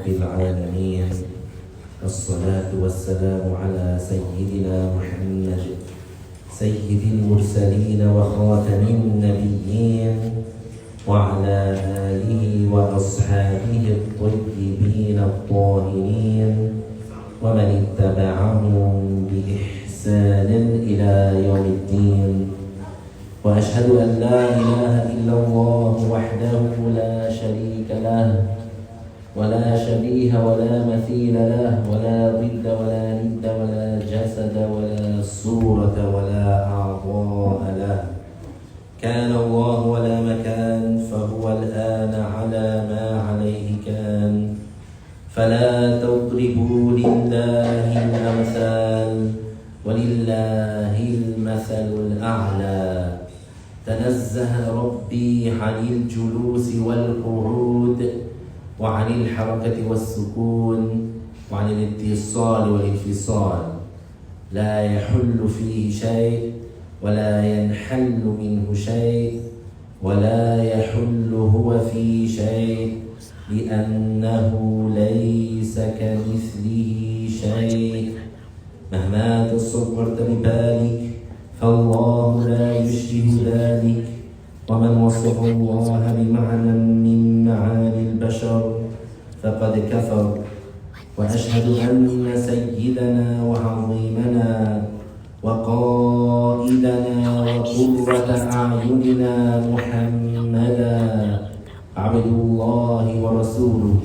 رب العالمين، والصلاة والسلام على سيدنا محمد سيد المرسلين وخاتم النبيين، وعلى آله وأصحابه الطيبين الطاهرين، ومن اتبعهم بإحسان إلى يوم الدين. وأشهد أن لا إله إلا الله وحده لا شريك له، ولا شبيه ولا مثيل له، ولا ضد ولا ند ولا جسد ولا صورة ولا أعضاء له. كان الله ولا مكان، فهو الآن على ما عليه كان. فلا تضربوا لله الأمثال، ولله المثل الأعلى. تنزه ربي عن الجلوس والقعود، وعن الحركة والسكون، وعن الاتصال والانفصال. لا يحل فيه شيء، ولا ينحل منه شيء، ولا يحل هو في شيء، لأنه ليس كمثله شيء. مهما تصورت ببالك فالله لا يشبه ذلك. ومن وصف الله بمعنى من معاني البشر فقد كفر. وأشهد أن سيدنا وعظيمنا وقائدنا وقرة أعيننا محمدا عبد الله ورسوله،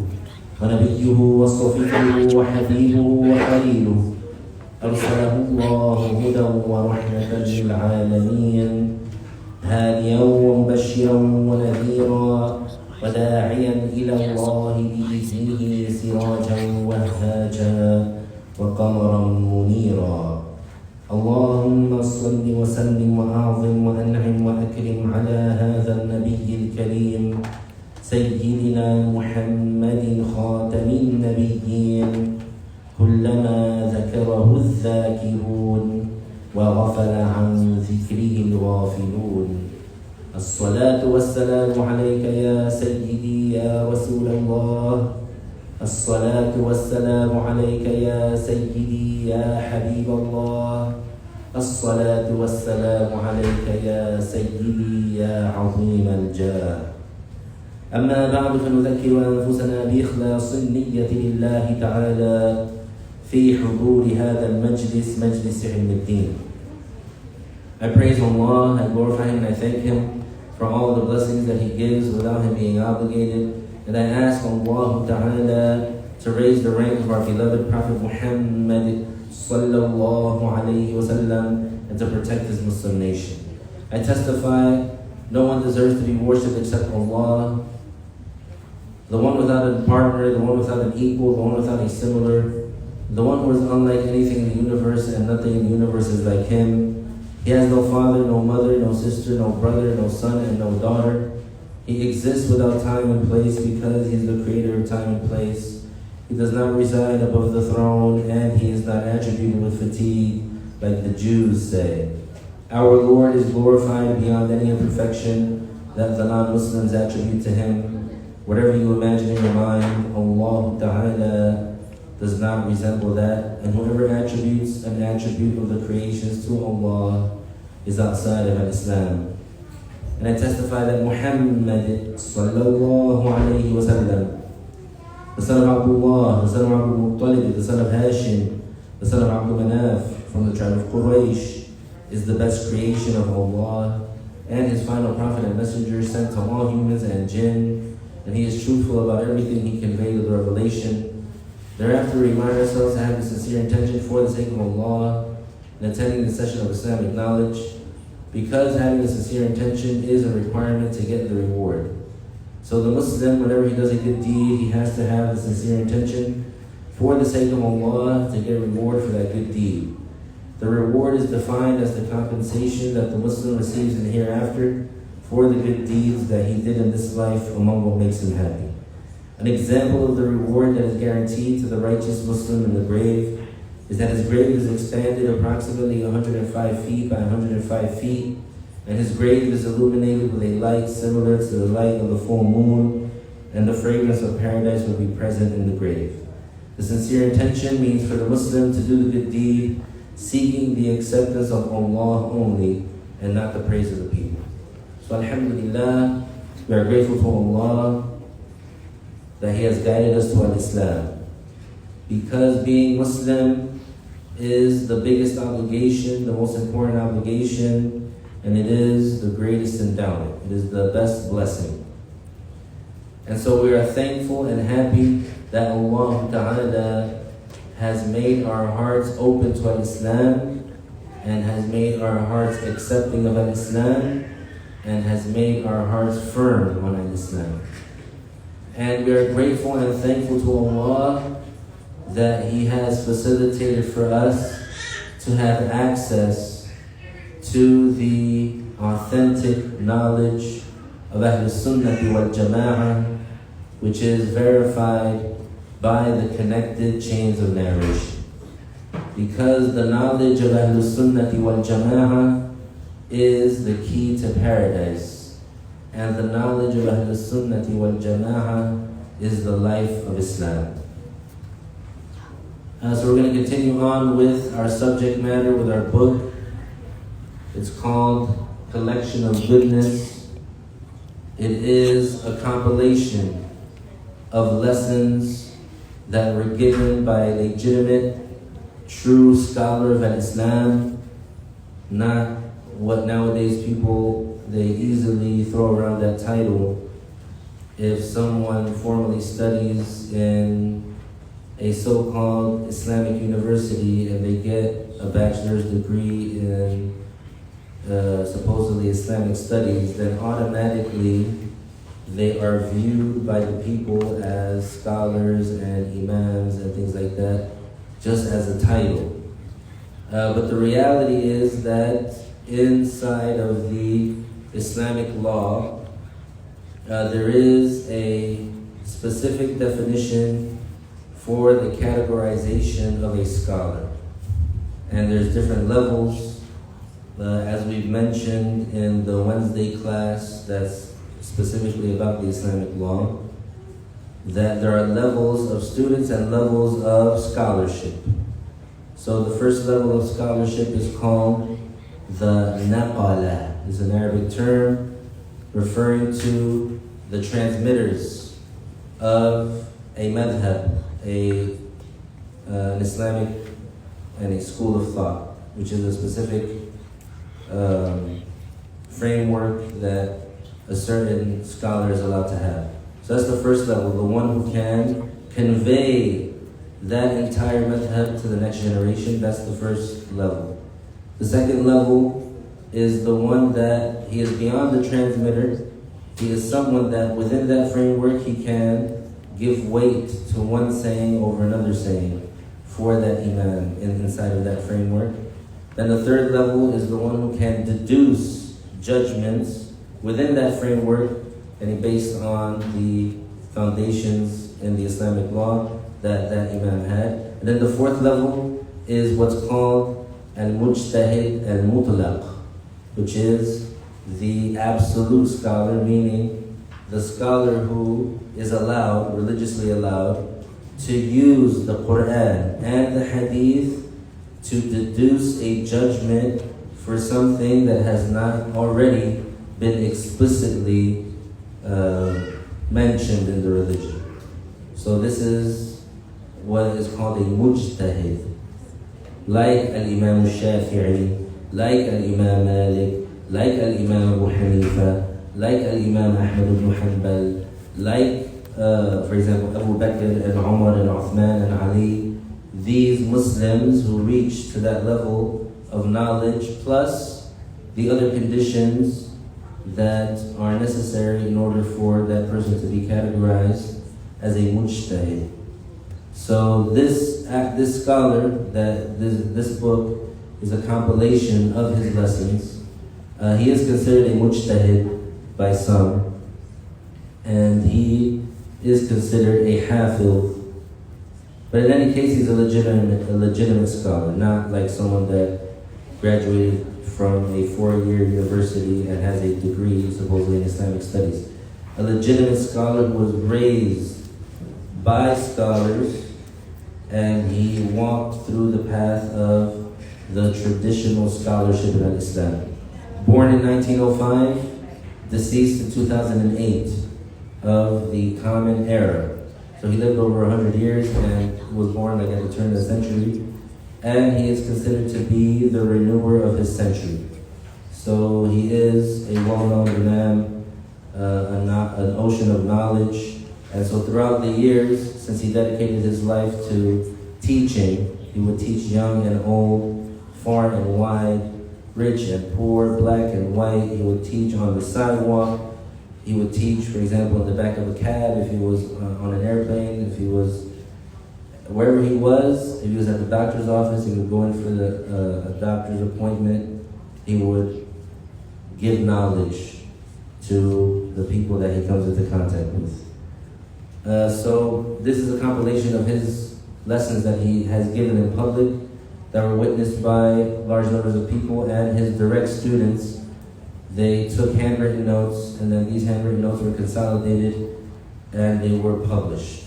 ونبيه وصفيه وحبيبه وخليله، أرسله الله هدى ورحمة للعالمين، هاديا ومبشرا ونذيرا، وداعيا إلى الله بإذنه سراجا وهاجا وقمرا منيرا. اللهم صل وسلم وأعظم وأنعم وأكرم على هذا النبي الكريم سيدنا محمد خاتم النبيين، كلما ذكره الذاكرون وغفل عن ذكره الغافلون. الصلاة والسلام عليك يا سيدي يا رسول الله. الصلاة والسلام عليك يا سيدي يا حبيب الله. الصلاة والسلام عليك يا سيدي يا عظيم الجاه. أما بعد، فنذكر أنفسنا بإخلاص النية لله تعالى في حضور هذا المجلس، مجلس علم الدين. I praise Allah, I glorify Him, and I thank Him for all the blessings that He gives without Him being obligated. And I ask Allah Ta'ala to raise the rank of our beloved Prophet Muhammad Sallallahu Alaihi Wasallam and to protect His Muslim nation. I testify no one deserves to be worshipped except Allah, the one without a partner, the one without an equal, the one without a similar, the one who is unlike anything in the universe, and nothing in the universe is like Him. He has no father, no mother, no sister, no brother, no son, and no daughter. He exists without time and place because He is the creator of time and place. He does not reside above the throne, and He is not attributed with fatigue like the Jews say. Our Lord is glorified beyond any imperfection that the non-Muslims attribute to Him. Whatever you imagine in your mind, Allah Ta'ala does not resemble that, and whoever attributes an attribute of the creations to Allah is outside of Islam. And I testify that Muhammad Sallallahu Alaihi Wasallam, the son of Abdullah, the son of Abdul Muttalib, the son of Hashim, the son of Abdul Manaf, from the tribe of Quraysh, is the best creation of Allah and His final prophet and messenger sent to all humans and jinn, and He is truthful about everything He conveyed of the revelation. Thereafter, we remind ourselves to have a sincere intention for the sake of Allah in attending the session of Islamic knowledge, because having a sincere intention is a requirement to get the reward. So the Muslim, whenever he does a good deed, he has to have a sincere intention for the sake of Allah to get reward for that good deed. The reward is defined as the compensation that the Muslim receives in the hereafter for the good deeds that he did in this life among what makes him happy. An example of the reward that is guaranteed to the righteous Muslim in the grave is that his grave is expanded approximately 105 feet by 105 feet, and his grave is illuminated with a light similar to the light of the full moon, and the fragrance of paradise will be present in the grave. The sincere intention means for the Muslim to do the good deed, seeking the acceptance of Allah only, and not the praise of the people. So alhamdulillah, we are grateful to Allah that He has guided us to Islam. Because being Muslim is the biggest obligation, the most important obligation, and it is the greatest endowment. It is the best blessing. And so we are thankful and happy that Allah Ta'ala has made our hearts open to Islam, and has made our hearts accepting of Islam, and has made our hearts firm on Islam. And we are grateful and thankful to Allah that He has facilitated for us to have access to the authentic knowledge of Ahlul Sunnah wal Jama'ah, which is verified by the connected chains of narration. Because the knowledge of Ahlul Sunnah wal Jama'ah is the key to paradise, and the knowledge of Ahlul Sunnah wal Jama'ah is the life of Islam. So we're going to continue on with our subject matter, with our book. It's called Collection of Goodness. It is a compilation of lessons that were given by a legitimate, true scholar of Islam, not what nowadays people, they easily throw around that title. If someone formally studies in a so-called Islamic university and they get a bachelor's degree in supposedly Islamic studies, then automatically they are viewed by the people as scholars and imams and things like that, just as a title. But the reality is that inside of the Islamic law, there is a specific definition for the categorization of a scholar. And there's different levels, as we've mentioned in the Wednesday class that's specifically about the Islamic law, that there are levels of students and levels of scholarship. So the first level of scholarship is called the naqala. It's an Arabic term referring to the transmitters of a madhab, an Islamic and a school of thought, which is a specific framework that a certain scholar is allowed to have. So that's the first level, the one who can convey that entire madhab to the next generation. That's the first level. The second level is the one that he is beyond the transmitter. He is someone that within that framework he can give weight to one saying over another saying for that imam inside of that framework. Then the third level is the one who can deduce judgments within that framework, and he based on the foundations in the Islamic law that that imam had. And then the fourth level is what's called al-mujtahid al-mutlaq, which is the absolute scholar, meaning the scholar who is allowed, religiously allowed, to use the Quran and the Hadith to deduce a judgment for something that has not already been explicitly mentioned in the religion. So this is what is called a mujtahid. Like al-Imam al-Shafi'i, like al-Imam Malik, like al-Imam Abu Hanifa, like al-Imam Ahmad ibn Hanbal, like, for example, Abu Bakr and Umar and Uthman and Ali. These Muslims who reach to that level of knowledge, plus the other conditions that are necessary in order for that person to be categorized as a mujtahid. So this scholar, that this book is a compilation of his lessons. He is considered a mujtahid by some, and he is considered a hafidh. But in any case, he's a legitimate scholar, not like someone that graduated from a 4-year university and has a degree supposedly in Islamic studies. a legitimate scholar who was raised by scholars, and he walked through the path of the traditional scholarship in Islam. Born in 1905, deceased in 2008 of the Common Era. So he lived over 100 years and was born like at the turn of the century. And he is considered to be the renewer of his century. So he is a well-known imam, an ocean of knowledge. And so throughout the years, since he dedicated his life to teaching, he would teach young and old, far and wide, rich and poor, black and white. He would teach on the sidewalk. He would teach, for example, in the back of a cab, if he was on an airplane, if he was wherever he was, if he was at the doctor's office, he would go in for a doctor's appointment. He would give knowledge to the people that he comes into contact with. So this is a compilation of his lessons that he has given in public that were witnessed by large numbers of people, and his direct students. They took handwritten notes, and then these handwritten notes were consolidated and they were published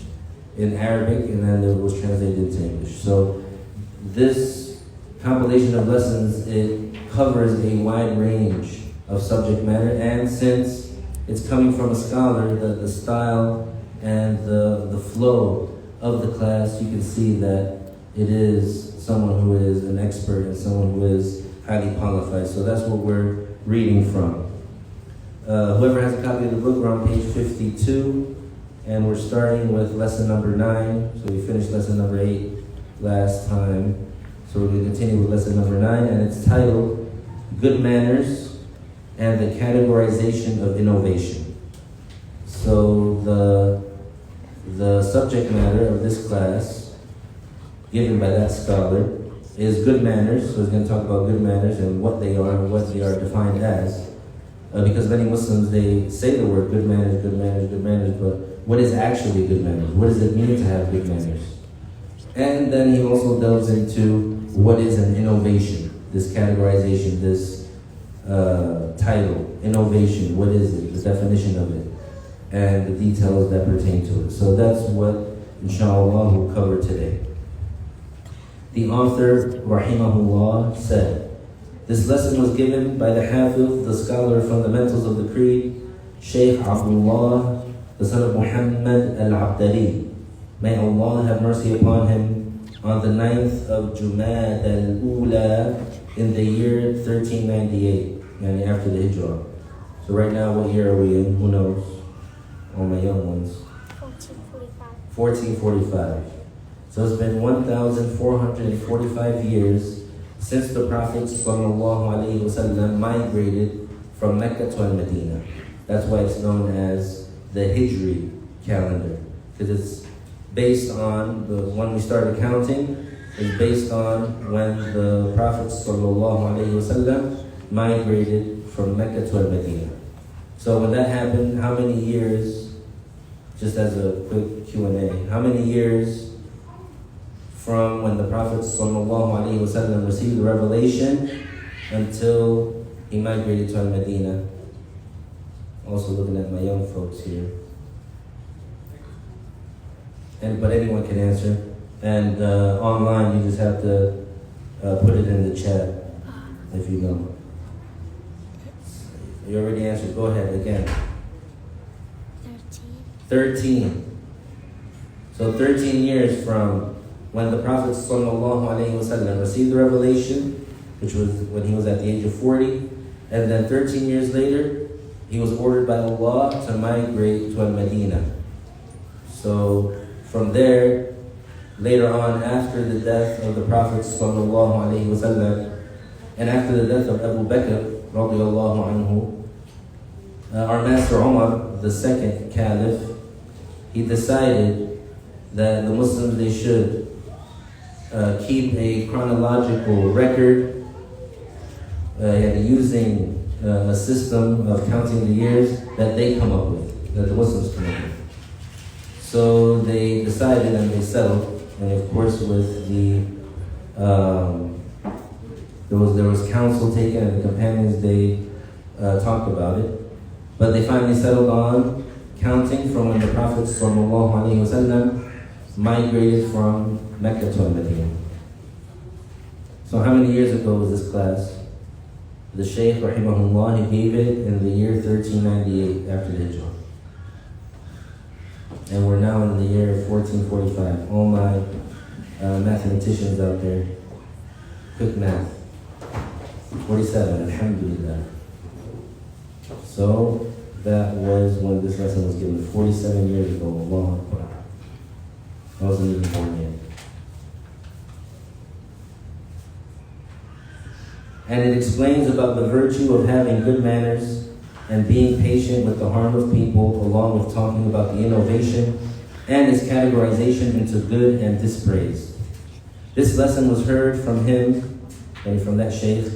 in Arabic, and then it was translated into English. So this compilation of lessons, it covers a wide range of subject matter, and since it's coming from a scholar, the style and the flow of the class, you can see that it is someone who is an expert and someone who is highly qualified. So that's what we're reading from. Whoever has a copy of the book, we're on page 52, and we're starting with lesson number 9. So we finished lesson number 8 last time. So we're going to continue with lesson number 9, and it's titled Good Manners and the Categorization of Innovation. So the subject matter of this class, given by that scholar, is good manners. So he's going to talk about good manners and what they are and what they are defined as. Because many Muslims, they say the word good manners, good manners, good manners, but what is actually good manners? What does it mean to have good manners? And then he also delves into what is an innovation, this categorization, this title, innovation, what is it, the definition of it, and the details that pertain to it. So that's what, inshallah, we'll cover today. The author, rahimahullah, said, this lesson was given by the Hafiz, the scholar of fundamentals of the creed, Shaykh Abdullah, the son of Muhammad al-Abdali. May Allah have mercy upon him, on the 9th of Jumad al-Ula in the year 1398, and after the Hijrah. So right now, what year are we in? Who knows? All my young ones. 1445. 1445. So it's been 1,445 years since the Prophet ﷺ migrated from Mecca to Al-Medina. That's why it's known as the Hijri calendar, because it's based on, when we started counting, is based on when the Prophet ﷺ migrated from Mecca to Al-Medina. So when that happened, how many years, just as a quick Q&A, how many years from when the Prophet ﷺ received the revelation until he migrated to Al-Medina? Also looking at my young folks here. But anyone can answer. And online, you just have to put it in the chat if you know. You already answered. Go ahead again. 13. So 13 years from when the Prophet ﷺ received the revelation, which was when he was at the age of 40, and then 13 years later, he was ordered by Allah to migrate to Al-Medina. So from there, later on, after the death of the Prophet ﷺ, and after the death of Abu Bakr, radiallahu anhu, our Master Umar, the second Caliph, he decided that the Muslims, they should keep a chronological record, and using a system of counting the years that they come up with, that the Muslims come up with. So they decided and they settled, and of course with the there was counsel taken, and the companions, they talked about it, but they finally settled on counting from when the Prophet ﷺ migrated from Mecca to Medina. So how many years ago was this class? The Shaykh, rahimahullah, he gave it in the year 1398 after the Hijrah. And we're now in the year 1445. All my mathematicians out there, quick math. 47, alhamdulillah. So that was when this lesson was given, 47 years ago. Allah Akbar. I wasn't even born yet. And it explains about the virtue of having good manners and being patient with the harm of people, along with talking about the innovation and its categorization into good and dispraise. This lesson was heard from him, and from that Shaykh,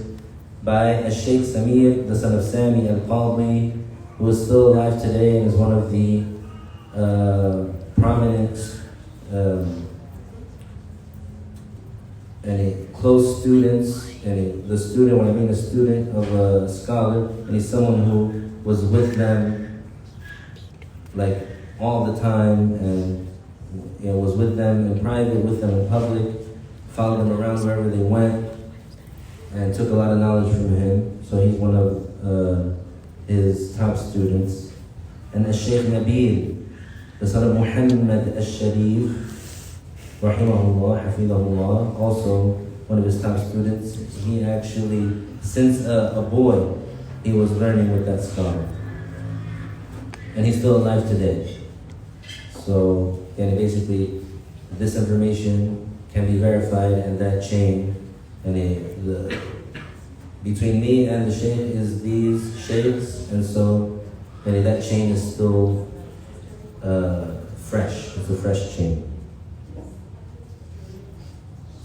by a Shaykh Samir, the son of Sami al-Qadhi, who is still alive today and is one of the prominent and close students, and the student, when I mean a student of a scholar, and he's someone who was with them like all the time, and was with them in private, with them in public, followed them around wherever they went, and took a lot of knowledge from him. So he's one of his top students. And Shaykh Nabil, the son of Muhammad al-Sharif, rahimahullah, hafidahullah, also one of his top students. He actually, since a boy, he was learning with that scholar. And he's still alive today. So, and basically, this information can be verified, and that chain, and between me and the Shaykh is these Shaykhs, and so that chain is still fresh. It's a fresh chain.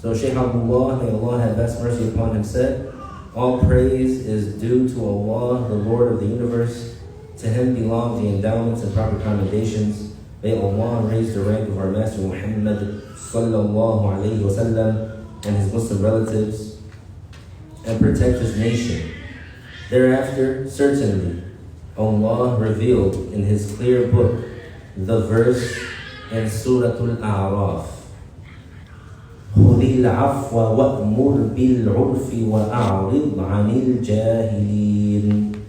So Shaykh Abdullah, may Allah have vast mercy upon him, said, all praise is due to Allah, the Lord of the universe. To him belong the endowments and proper commendations. May Allah raise the rank of our Master Muhammad sallallahu alayhi wa sallam and his Muslim relatives, and protect his nation. Thereafter, certainly, Allah revealed in his clear book the verse in Suratul A'raf, خُذِ الْعَفْوَ وَأْمُرْ بِالْعُرْفِ وَأَعْرِضْ عَنِ الْجَاهِلِينَ.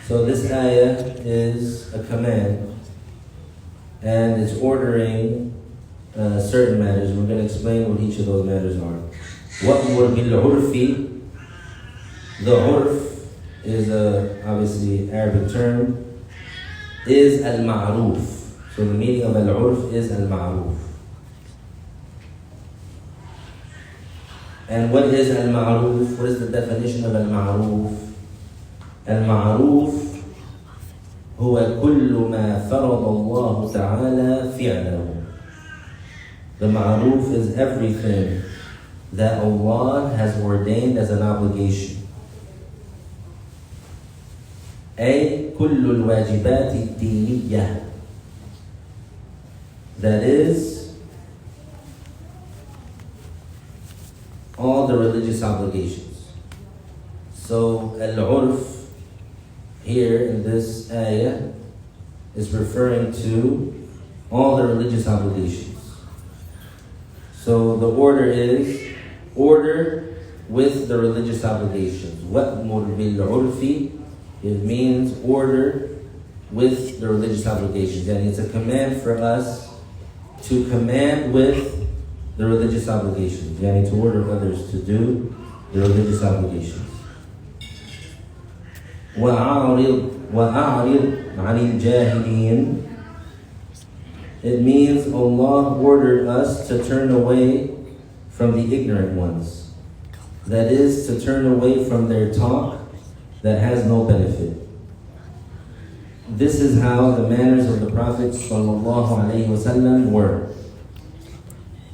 So this ayah is a command, and it's ordering certain matters. We're going to explain what each of those matters are. وَأْمُرْ بِالْعُرْفِ. The urf is obviously Arabic term, is al-ma'ruf. So the meaning of al-urf is al-ma'ruf. And what is al-ma'ruf? What is the definition of al-ma'ruf? Al-ma'ruf هو كل ما فرض الله تعالى فعله. The ma'ruf is everything that Allah has ordained as an obligation. أي كل الواجبات الدينية. That is, all the religious obligations. So al-urf here in this ayah is referring to all the religious obligations. So the order is order with the religious obligations. وَأْمُرْ بِالْعُرْفِ. It means order with the religious obligations. And it's a command for us to command with the religious obligations. Yani to order others to do the religious obligations. وَأَعْرِضْ عَنِ الْجَاهِلِينَ. It means Allah ordered us to turn away from the ignorant ones. That is, to turn away from their talk that has no benefit. This is how the manners of the Prophet ﷺ were.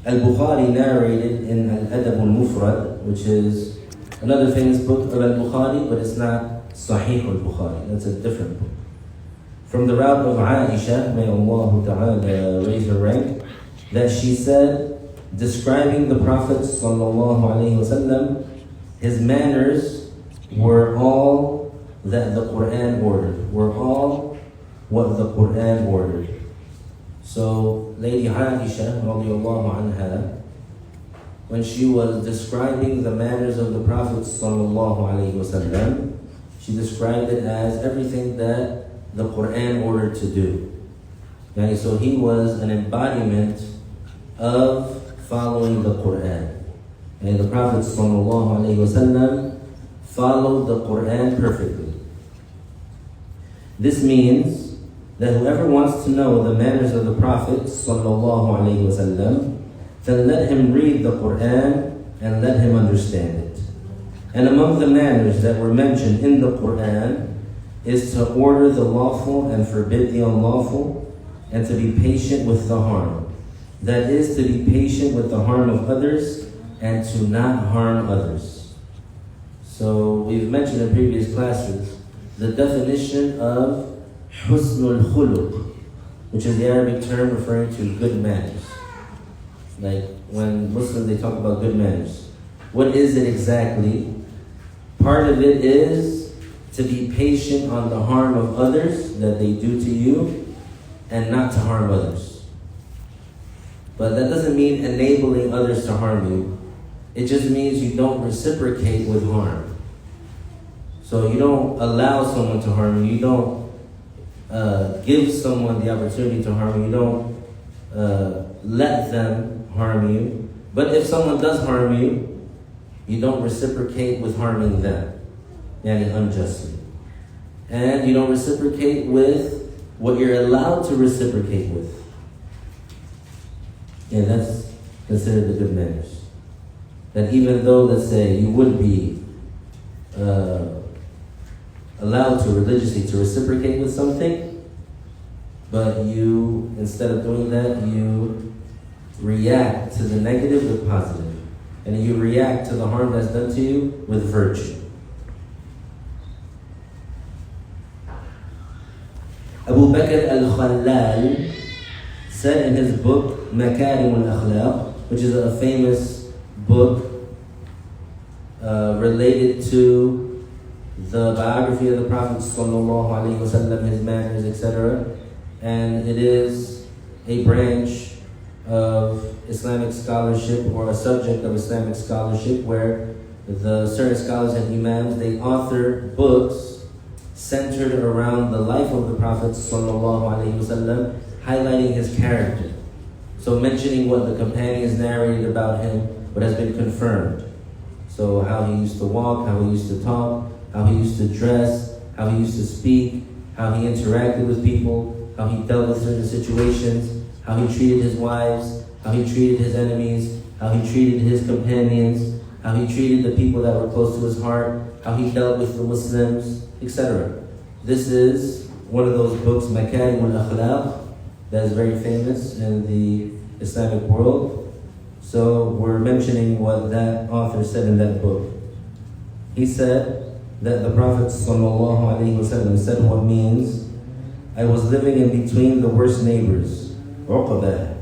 Al-Bukhari narrated in Al-Adab al-Mufrad, which is another famous book of Al-Bukhari, but it's not Sahih al-Bukhari. That's a different book. From the route of Aisha, may Allah Ta'ala raise her rank, that she said, describing the Prophet ﷺ, his manners were all that the Quran ordered, were all what the Quran ordered. So Lady Aisha radiallahu anha, when she was describing the manners of the Prophet sallallahu alaihi wasallam, she described it as everything that the Quran ordered to do. Yani, so he was an embodiment of following the Quran. And the Prophet ﷺ followed the Quran perfectly. This means that whoever wants to know the manners of the Prophet ﷺ, then let him read the Quran and let him understand it. And among the manners that were mentioned in the Quran is to order the lawful and forbid the unlawful, and to be patient with the harm. That is, to be patient with the harm of others and to not harm others. So we've mentioned in previous classes the definition of husnul khuluq, which is the Arabic term referring to good manners. Like when Muslims, they talk about good manners. What is it exactly? Part of it is to be patient on the harm of others that they do to you and not to harm others. But that doesn't mean enabling others to harm you. It just means you don't reciprocate with harm. So you don't allow someone to harm you. You don't give someone the opportunity to harm you. You don't let them harm you. But if someone does harm you, you don't reciprocate with harming them, yani unjustly. And you don't reciprocate with what you're allowed to reciprocate with. And that's considered the good manners. That even though, let's say, you would be allowed to religiously to reciprocate with something, but you, instead of doing that, you react to the negative with positive. And you react to the harm that's done to you with virtue. Abu Bakr al-Khalal said in his book, Makarim al-Akhlaq, which is a famous book related to the biography of the Prophet sallallahu alaihi wasallam, his manners, etc. And it is a branch of Islamic scholarship, or a subject of Islamic scholarship, where the certain scholars and imams, they author books centered around the life of the Prophet sallallahu alaihi wasallam, highlighting his character. So mentioning what the companions narrated about him, what has been confirmed. So how he used to walk, how he used to talk, how he used to dress, how he used to speak, how he interacted with people, how he dealt with certain situations, how he treated his wives, how he treated his enemies, how he treated his companions, how he treated the people that were close to his heart, how he dealt with the Muslims, etc. This is one of those books, Makarim al-Akhlaq, that is very famous in the Islamic world. So we're mentioning what that author said in that book. He said that the Prophet ﷺ said what means, I was living in between the worst neighbors, Uqbah,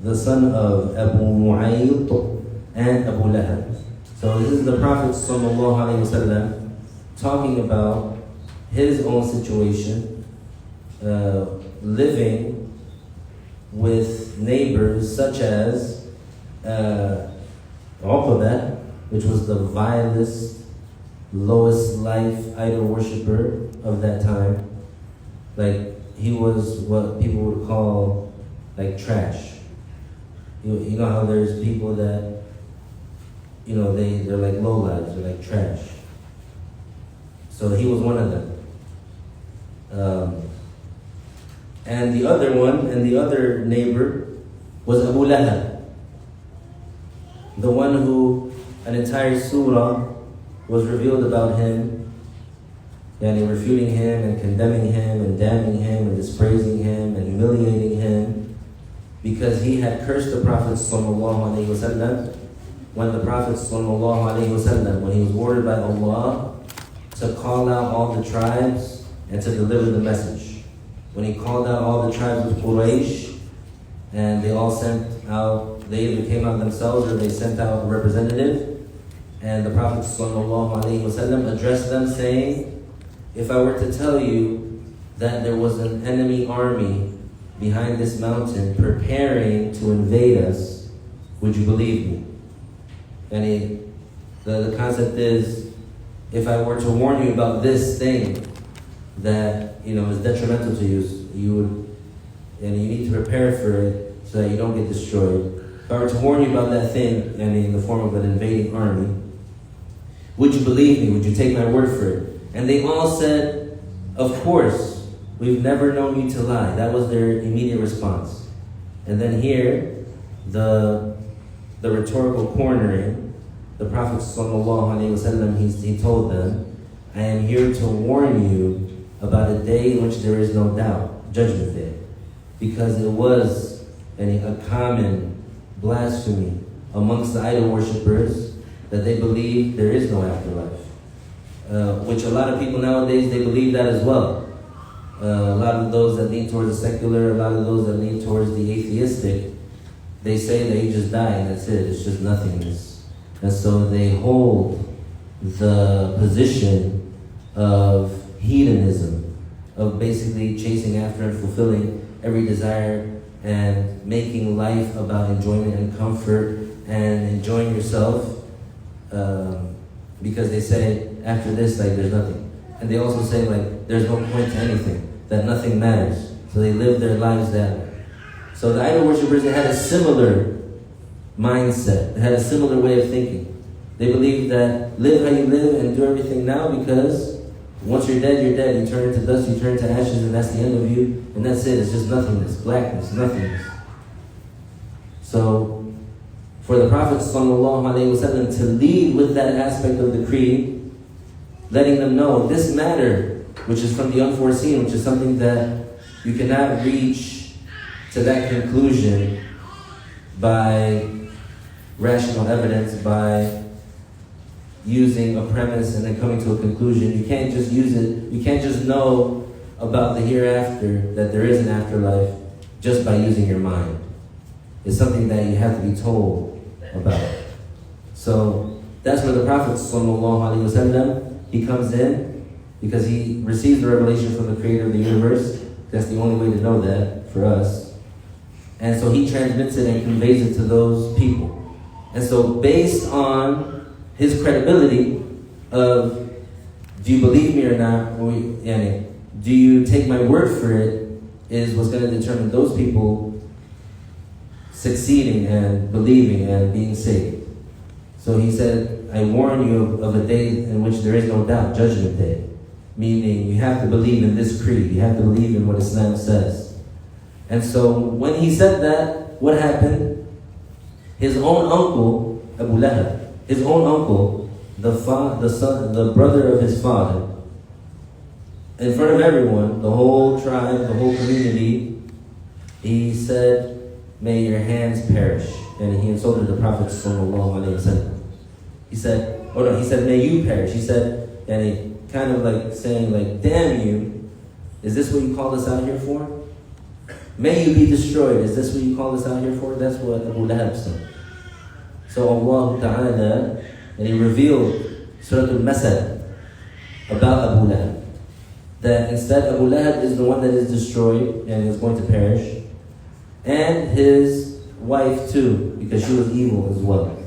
the son of Abu Mu'ayyid and Abu Lahab. So this is the Prophet ﷺ talking about his own situation, living with neighbors such as Uqbah, which was the vilest, lowest life idol worshiper of that time. Like, he was what people would call like trash. You know how there's people that, you know, they're like lowlives, they're like trash. So he was one of them. And the other one, and the other neighbor was Abu Lahab, the one who an entire surah was revealed about him, yani refuting him and condemning him and damning him and dispraising him and humiliating him, because he had cursed the Prophet ﷺ when the Prophet ﷺ, when he was ordered by Allah to call out all the tribes and to deliver the message. When he called out all the tribes of Quraysh, and they all sent out, they either came out themselves or they sent out a representative, and the Prophet ﷺ addressed them saying, if I were to tell you that there was an enemy army behind this mountain preparing to invade us, would you believe me? And the concept is, if I were to warn you about this thing that is detrimental to you, you would, and you need to prepare for it so that you don't get destroyed. If I were to warn you about that thing, and in the form of an invading army, would you believe me? Would you take my word for it? And they all said, of course, we've never known you to lie. That was their immediate response. And then here, the rhetorical cornering, the Prophet ﷺ, he told them, I am here to warn you about a day in which there is no doubt, Judgment Day. Because it was a common blasphemy amongst the idol worshippers that they believe there is no afterlife. Which a lot of people nowadays, they believe that as well. A lot of those that lean towards the secular, a lot of those that lean towards the atheistic, they say that you just die and that's it, it's just nothingness. And so they hold the position of hedonism, of basically chasing after and fulfilling every desire and making life about enjoyment and comfort and enjoying yourself, because they say after this, there's nothing. And they also say there's no point to anything, that nothing matters. So they live their lives that way. So the idol worshippers, they had a similar mindset. They had a similar way of thinking. They believed that live how you live and do everything now, because once you're dead, you're dead. You turn into dust, you turn into ashes, and that's the end of you. And that's it. It's just nothingness, blackness, nothingness. So for the Prophet ﷺ to lead with that aspect of the creed, letting them know this matter, which is from the unforeseen, which is something that you cannot reach to that conclusion by rational evidence, by using a premise and then coming to a conclusion. You can't just use it, you can't just know about the hereafter, that there is an afterlife, just by using your mind. It's something that you have to be told about. So that's where the Prophet ﷺ, he comes in, because he receives the revelation from the Creator of the universe. That's the only way to know that for us. And so he transmits it and conveys it to those people. And so based on his credibility of, do you believe me or not, do you take my word for it, is what's going to determine those people succeeding and believing and being saved. So he said, I warn you of a day in which there is no doubt, Judgment Day. Meaning you have to believe in this creed. You have to believe in what Islam says. And so when he said that, what happened? His own uncle, Abu Lahab, his own uncle, the brother of his father, in front of everyone, the whole tribe, the whole community, he said, may your hands perish. And he insulted the Prophet ﷺ. He said, may you perish. He said, and he kind of saying damn you, is this what you called us out here for? May you be destroyed. Is this what you called us out here for? That's what Abu Lahab said. So Allah Ta'ala, and he revealed Surah Al-Masad about Abu Lahab. That instead Abu Lahab is the one that is destroyed and is going to perish. And his wife too, because she was evil as well.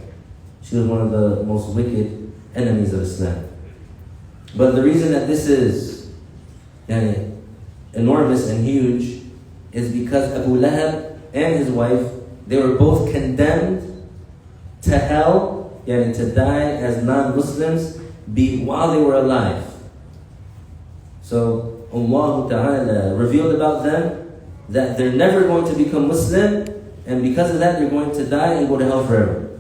She was one of the most wicked enemies of Islam. But the reason that this is enormous and huge is because Abu Lahab and his wife, they were both condemned to hell, to die as non-Muslims while they were alive. So Allah Ta'ala revealed about them that they're never going to become Muslim, and because of that they're going to die and go to hell forever.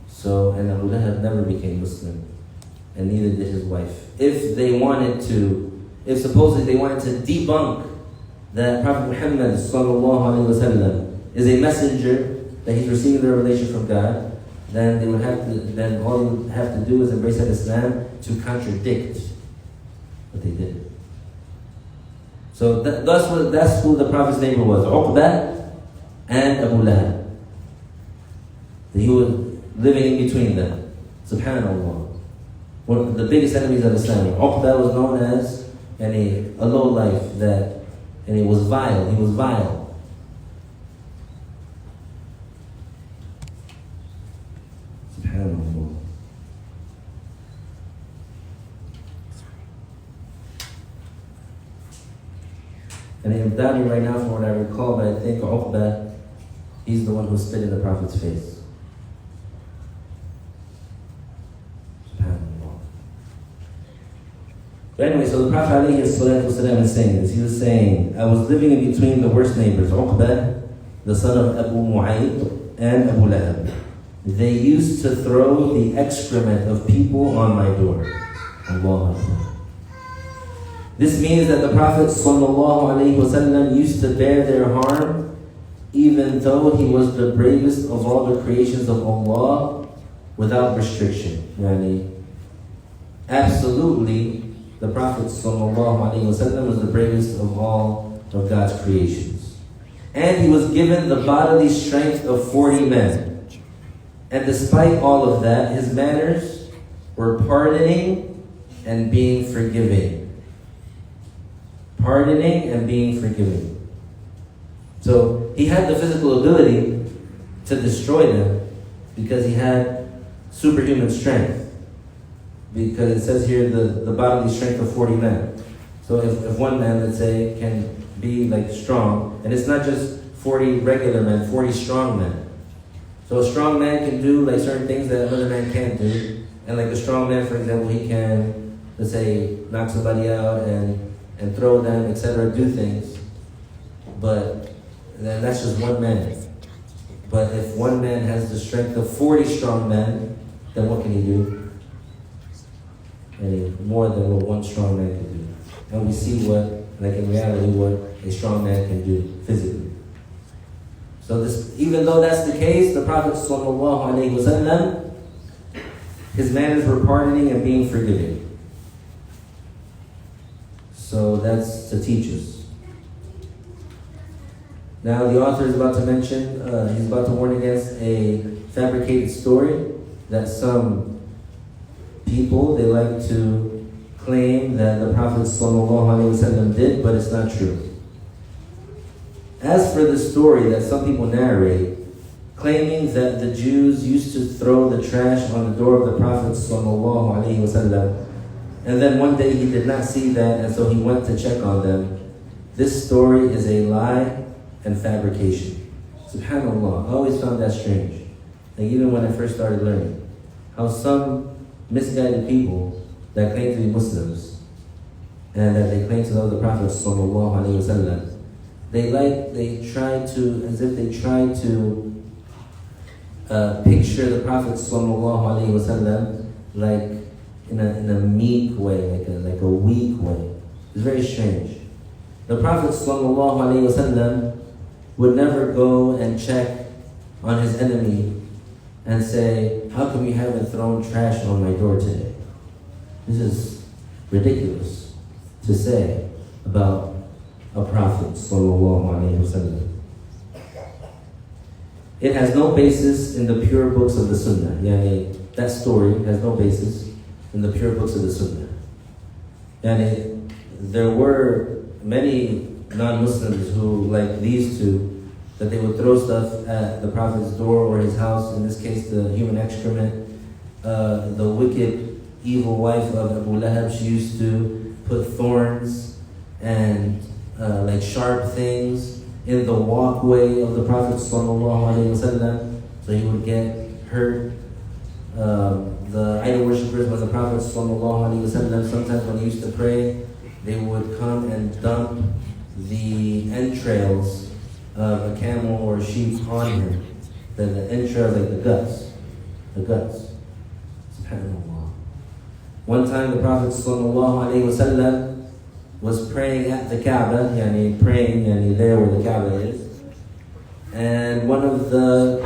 So, and Abu Lahab never became Muslim, and neither did his wife. If supposedly they wanted to debunk that Prophet Muhammad ﷺ is a messenger, that he's receiving the revelation from God, then all you would have to do is embrace Islam to contradict what they did. So that's who the Prophet's neighbor was, Uqba and Abu Lahab. He was living in between them. Subhanallah. One of the biggest enemies of Islam. Uqba was known as a low life and he was vile. He was vile. Subhanallah. And I'm doubting right now from what I recall, but I think Uqba, he's the one who spit in the Prophet's face. Subhanallah. But anyway, so the Prophet ﷺ is saying this. He was saying, I was living in between the worst neighbors, Uqba, the son of Abu Mu'ayyid, and Abu Lahab. They used to throw the excrement of people on my door. Allah Akbar. This means that the Prophet ﷺ used to bear their harm even though he was the bravest of all the creations of Allah without restriction. Absolutely, the Prophet ﷺ was the bravest of all of God's creations. And he was given the bodily strength of 40 men. And despite all of that, his manners were pardoning and being forgiving. Pardoning and being forgiving. So he had the physical ability to destroy them because he had superhuman strength. Because it says here the bodily strength of 40 men. So if one man, let's say, can be like strong, and it's not just 40 regular men, 40 strong men. So a strong man can do like certain things that another man can't do. And like a strong man, for example, he can, let's say, knock somebody out and throw them, etc., do things. But then that's just one man. But if one man has the strength of 40 strong men, then what can he do? More than what one strong man can do. And we see what, like in reality, what a strong man can do physically. So this, even though that's the case, the Prophet ﷺ, his manners were pardoning and being forgiving. So that's to teach us. Now the author is about to mention, he's about to warn against a fabricated story that some people, they like to claim that the Prophet ﷺ did, but it's not true. As for the story that some people narrate, claiming that the Jews used to throw the trash on the door of the Prophet ﷺ, and then one day he did not see that, and so he went to check on them, this story is a lie and fabrication. Subhanallah, I always found that strange. Like even when I first started learning, how some misguided people that claim to be Muslims and that they claim to know the Prophet ﷺ, they try to picture the Prophet ﷺ like in a meek way, like a weak way. It's very strange. The Prophet ﷺ would never go and check on his enemy and say, how come you haven't thrown trash on my door today? This is ridiculous to say about a Prophet ﷺ. It has no basis in the pure books of the Sunnah. That story has no basis in the pure books of the Sunnah. There were many non-Muslims who, like these two, that they would throw stuff at the Prophet's door or his house, in this case the human excrement. The wicked, evil wife of Abu Lahab, she used to put thorns and like sharp things in the walkway of the Prophet ﷺ, so he would get hurt. The idol worshippers, when the Prophet ﷺ, sometimes when he used to pray, they would come and dump the entrails of a camel or a sheep on him. The entrails, like the guts. SubhanAllah. One time the Prophet ﷺ was praying at the Kaaba, praying there where the Kaaba is. And one of the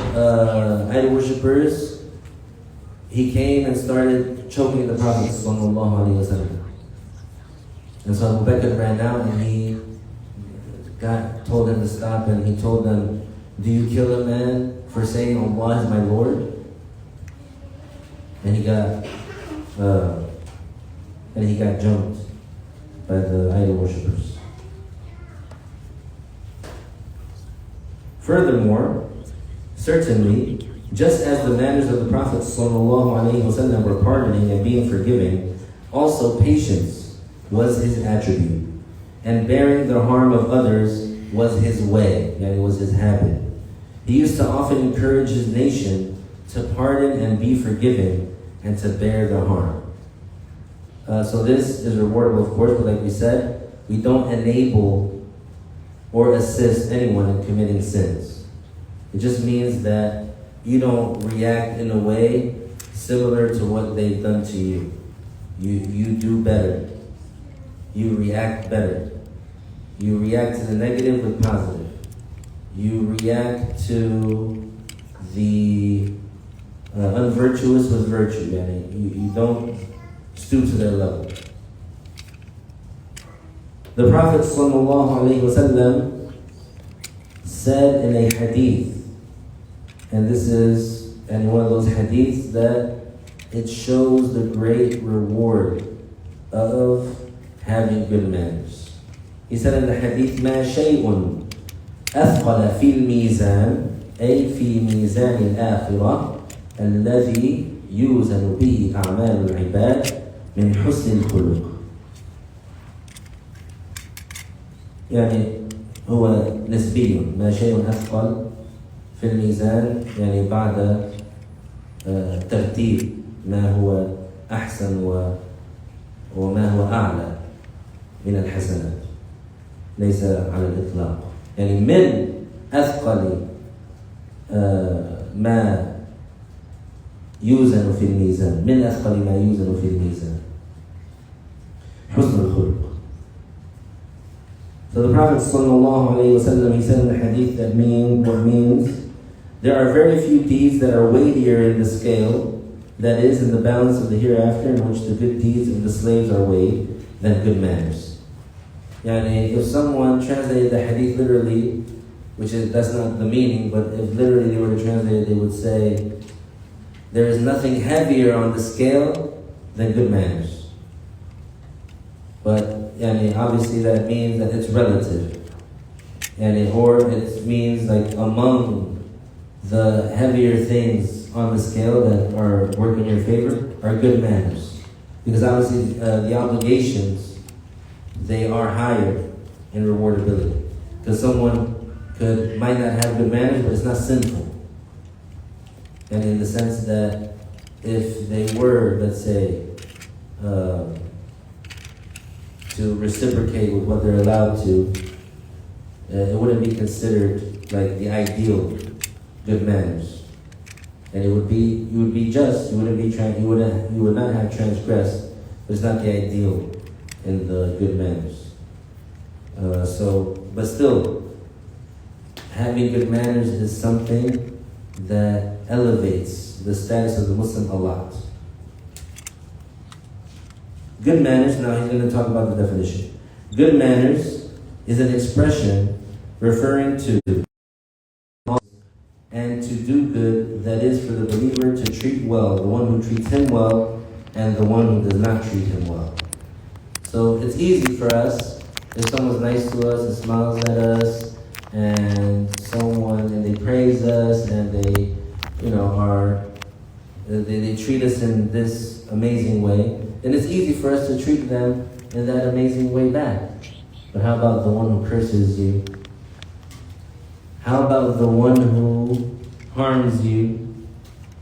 idol worshippers, he came and started choking the Prophet ﷺ. And so Abu Bakr ran out and he told him to stop, and he told them, do you kill a man for saying Allah is my Lord? And he got jumped. by the idol worshippers. Furthermore, certainly, just as the manners of the Prophet ﷺ were pardoning and being forgiving, also patience was his attribute, and bearing the harm of others was his way, and it was his habit. He used to often encourage his nation to pardon and be forgiving and to bear the harm. So this is rewardable, of course, but like we said, we don't enable or assist anyone in committing sins. It just means that you don't react in a way similar to what they've done to you. You do better. You react better. You react to the negative with positive. You react to the unvirtuous with virtue. You don't stoop to their level. The Prophet ﷺ said in a hadith, and this is one of those hadiths that it shows the great reward of having good manners. He said in the hadith, مَا شَيْءٌ أَثْقَلَ فِي الْمِيزَانِ أي في ميزان الآخرة الذي يوزن به أعمال العباد من حسن الخلق. يعني هو نسبي، ما شيء أثقل في الميزان يعني بعد ترتيب ما هو أحسن وما هو أعلى من الحسنات، ليس على الإطلاق. يعني من أثقل ما يوزن في الميزان، من أثقل ما يوزن في الميزان حسن الخلق. So the Prophet ﷺ, he said in the hadith that means there are very few deeds that are weightier in the scale, that is, in the balance of the hereafter, in which the good deeds of the slaves are weighed, than good manners. Yani, if someone translated the hadith literally, that's not the meaning, but if literally they were to translate it, they would say, there is nothing heavier on the scale than good manners. But obviously that means that it's relative. Or it means like among the heavier things on the scale that are work in your favor are good manners. Because obviously the obligations, they are higher in rewardability. Because someone might not have good manners, but it's not sinful. And in the sense that if they were, let's say, to reciprocate with what they're allowed to, it wouldn't be considered like the ideal good manners. And you would be just, you would not have transgressed, but it's not the ideal in the good manners. But still, having good manners is something that elevates the status of the Muslim a lot. Good manners, now he's going to talk about the definition. Good manners is an expression referring to and to do good, that is for the believer to treat well the one who treats him well and the one who does not treat him well. So it's easy for us, if someone's nice to us and smiles at us, and they praise us, and they treat us in this amazing way, then it's easy for us to treat them in that amazing way back. But how about the one who curses you? How about the one who harms you,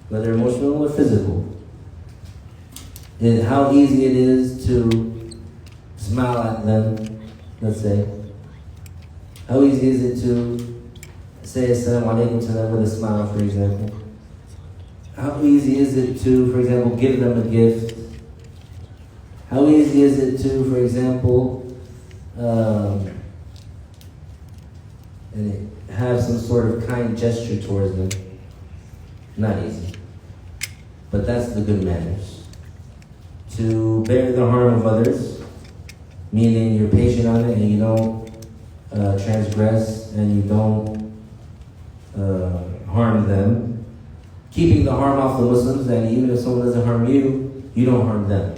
whether emotional or physical? How easy it is to smile at them, let's say. How easy is it to say Assalamu alaikum to them with a smile, for example? How easy is it to, for example, give them a gift? How easy is it to, for example, have some sort of kind gesture towards them? Not easy. But that's the good manners. To bear the harm of others, meaning you're patient on it and you don't transgress and you don't harm them. Keeping the harm off the Muslims, and even if someone doesn't harm you, you don't harm them.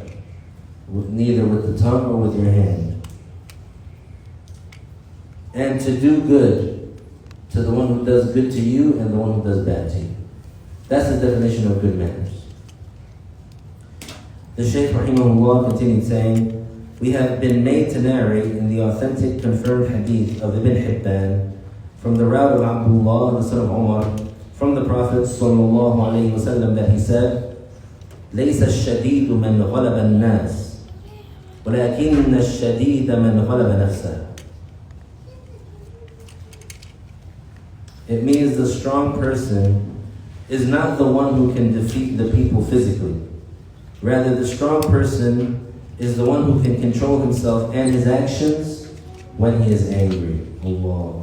Neither with the tongue or with your hand. and to do good to the one who does good to you and the one who does bad to you. That's the definition of good manners. The Shaykh rahimahullah continued saying, we have been made to narrate in the authentic confirmed hadith of Ibn Hibban from the route of Abdullah, the son of Umar, from the Prophet sallallahu alaihi wasallam that he said, ليس الشديد من غلب الناس ولكن الشديد من غلب نفسه. It means the strong person is not the one who can defeat the people physically. Rather, the strong person is the one who can control himself and his actions when he is angry. Allahu Akbar.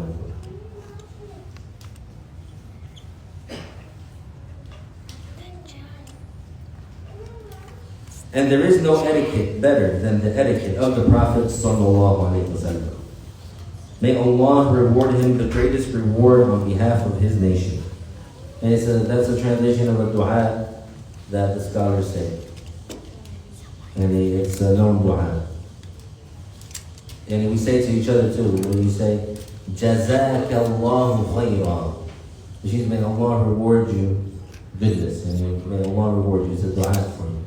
And there is no etiquette better than the etiquette of the Prophet sallallahu alaihi wasallam. May Allah reward him the greatest reward on behalf of his nation. And that's a translation of a dua that the scholars say. And it's a known dua. And we say to each other too, when we say, Jazaka Allahu khayra, which means may Allah reward you goodness, and may Allah reward you. It's a dua for you.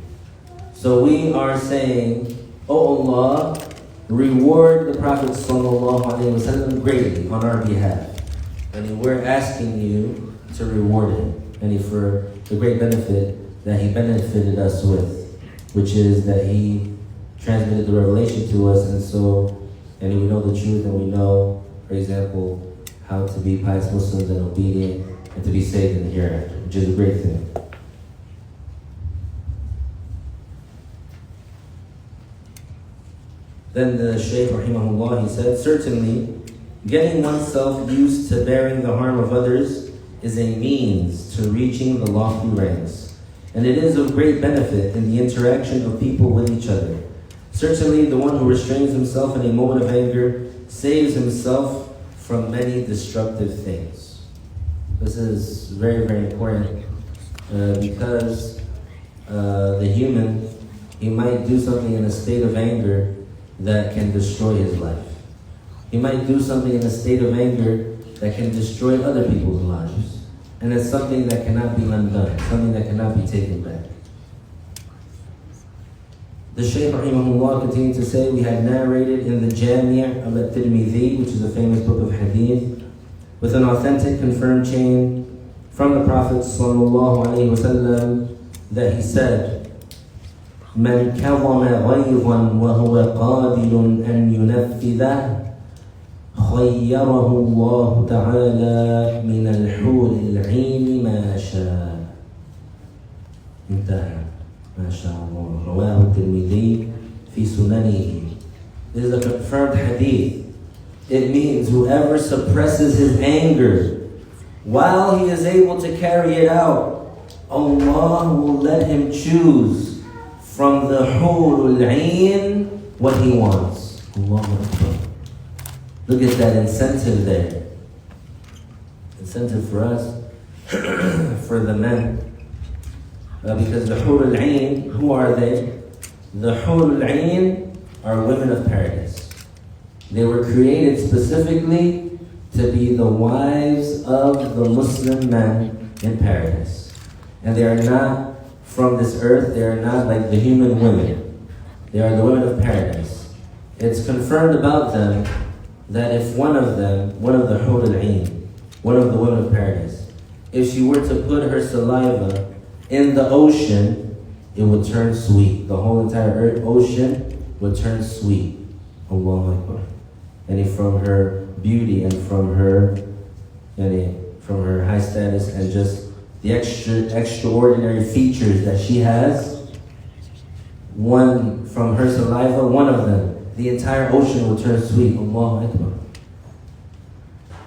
So we are saying, oh Allah, reward the Prophet sallallahu alaihi wasallam greatly on our behalf. And we're asking you to reward him, and for the great benefit that he benefited us with, which is that he transmitted the revelation to us, and we know the truth, and we know, for example, how to be pious Muslims and obedient, and to be saved in the hereafter, which is a great thing. Then the Shaykh rahimahullah, he said, certainly, getting oneself used to bearing the harm of others is a means to reaching the lofty ranks. And it is of great benefit in the interaction of people with each other. Certainly, the one who restrains himself in a moment of anger saves himself from many destructive things. This is very, very important because the human, he might do something in a state of anger that can destroy his life. He might do something in a state of anger that can destroy other people's lives. And it's something that cannot be undone, something that cannot be taken back. The Shaykh rahimahullah continued to say, we had narrated in the Jami' of At-Tirmidhi, which is a famous book of hadith, with an authentic confirmed chain from the Prophet sallallahu alaihi wasallam that he said, من كظم غيظا وهو قادر أن ينفذه خيره الله تعالى من الحور العين ما شاء. انتهى. ما شاء الله. رواه الترمذي في سننه. This is a confirmed hadith. It means whoever suppresses his anger while he is able to carry it out, Allah will let him choose from the hurul ayn what he wants. Allahu Akbar. Look at that incentive there. Incentive for us, for the men. Because the hurul ayn, who are they? The hurul ayn are women of paradise. They were created specifically to be the wives of the Muslim men in paradise. And they are not from this earth, they are not like the human women. They are the women of paradise. It's confirmed about them that if one of them, one of the hurul ayn, one of the women of paradise, if she were to put her saliva in the ocean, it would turn sweet. The whole entire ocean would turn sweet. Allahu Akbar. And from her beauty and from her high status and just the extraordinary features that she has, one from her saliva, one of them, the entire ocean will turn sweet. Allahu Akbar.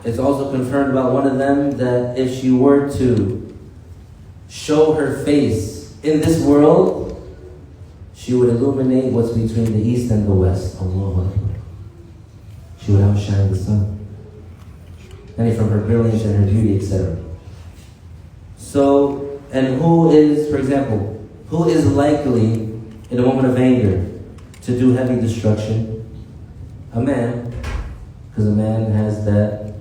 It's also confirmed about one of them that if she were to show her face in this world, she would illuminate what's between the east and the west. Allahu Akbar. She would outshine the sun. And from her brilliance and her beauty, etc. So, and who is, for example, who is likely in a moment of anger to do heavy destruction? A man. because a man has that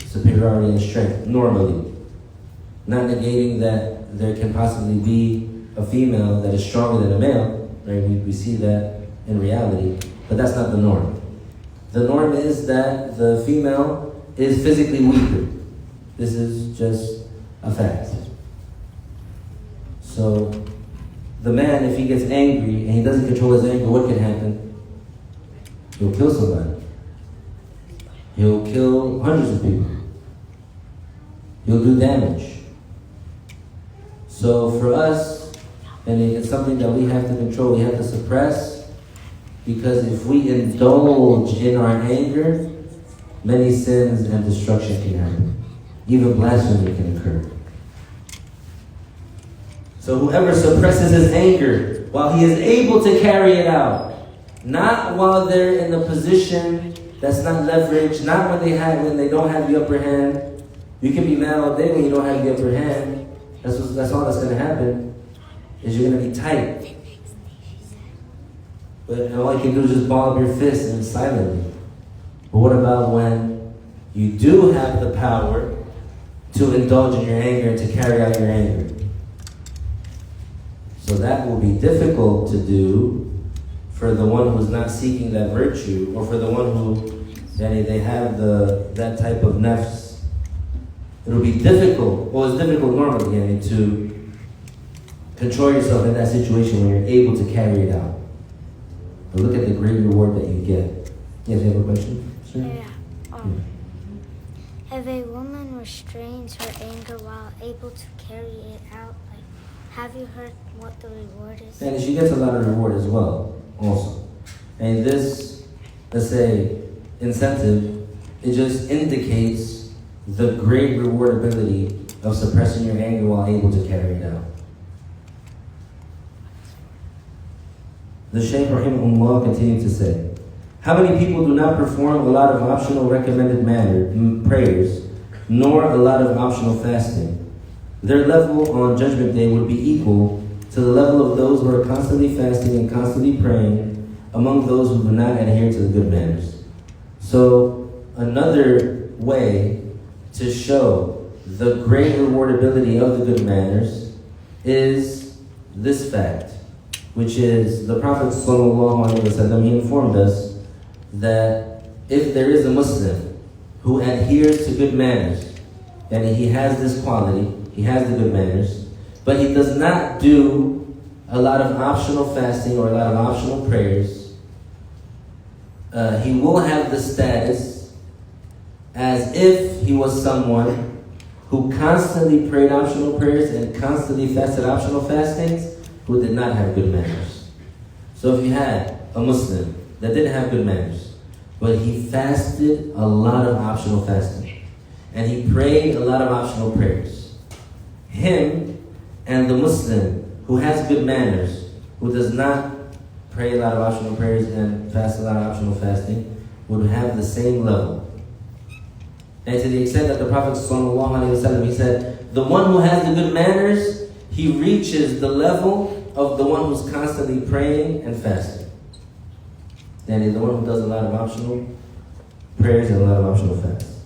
superiority in strength, normally. Not negating that there can possibly be a female that is stronger than a male, right? We see that in reality, but that's not the norm. The norm is that the female is physically weaker. This is just a fact. So the man, if he gets angry and he doesn't control his anger, what can happen? He'll kill somebody. He'll kill hundreds of people. He'll do damage. So for us, and it's something that we have to control, we have to suppress, because if we indulge in our anger, many sins and destruction can happen. Even blasphemy can occur. So whoever suppresses his anger while he is able to carry it out, not while they're in a position that's not leveraged, not when they don't have the upper hand. You can be mad all day when you don't have the upper hand. That's all that's going to happen, is you're going to be tight. But all you can do is just ball up your fist and silently. But what about when you do have the power to indulge in your anger and to carry out your anger? So that will be difficult to do for the one who's not seeking that virtue, or for the one who they have that type of nafs. It'll be difficult, well, it's difficult normally to control yourself in that situation when you're able to carry it out. But look at the great reward that you get. Yes, you have a question? Sure? Yeah. If a woman restrains her anger while able to carry it out, have you heard what the reward is? And she gets a lot of reward as well, also. And this, let's say, incentive, it just indicates the great rewardability of suppressing your anger while able to carry it out. The Shaykh rahimahullah continued to say, how many people do not perform a lot of optional recommended prayers, nor a lot of optional fasting? Their level on Judgment Day would be equal to the level of those who are constantly fasting and constantly praying among those who do not adhere to the good manners. So another way to show the great rewardability of the good manners is this fact, which is the Prophet ﷺ, he informed us that if there is a Muslim who adheres to good manners, and he has this quality, he has the good manners, but he does not do a lot of optional fasting or a lot of optional prayers, he will have the status as if he was someone who constantly prayed optional prayers and constantly fasted optional fastings, who did not have good manners. So if you had a Muslim that didn't have good manners, but he fasted a lot of optional fasting, and he prayed a lot of optional prayers, him and the Muslim who has good manners, who does not pray a lot of optional prayers and fast a lot of optional fasting, would have the same level. And to the extent that the Prophet ﷺ, he said, the one who has the good manners, he reaches the level of the one who's constantly praying and fasting. And he's the one who does a lot of optional prayers and a lot of optional fasts.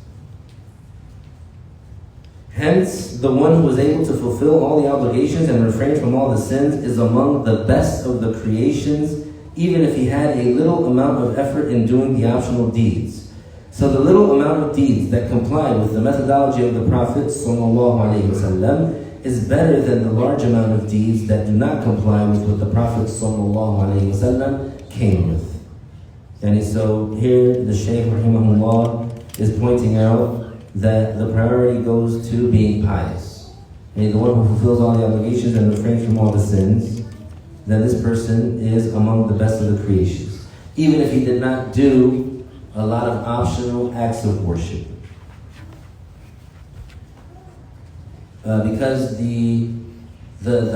Hence, the one who is able to fulfill all the obligations and refrain from all the sins is among the best of the creations, even if he had a little amount of effort in doing the optional deeds. So the little amount of deeds that comply with the methodology of the Prophet ﷺ is better than the large amount of deeds that do not comply with what the Prophet ﷺ came with. And so here the Shaykh rahimahullah is pointing out that the priority goes to being pious. And the one who fulfills all the obligations and refrains from all the sins, then this person is among the best of the creations, even if he did not do a lot of optional acts of worship. Because the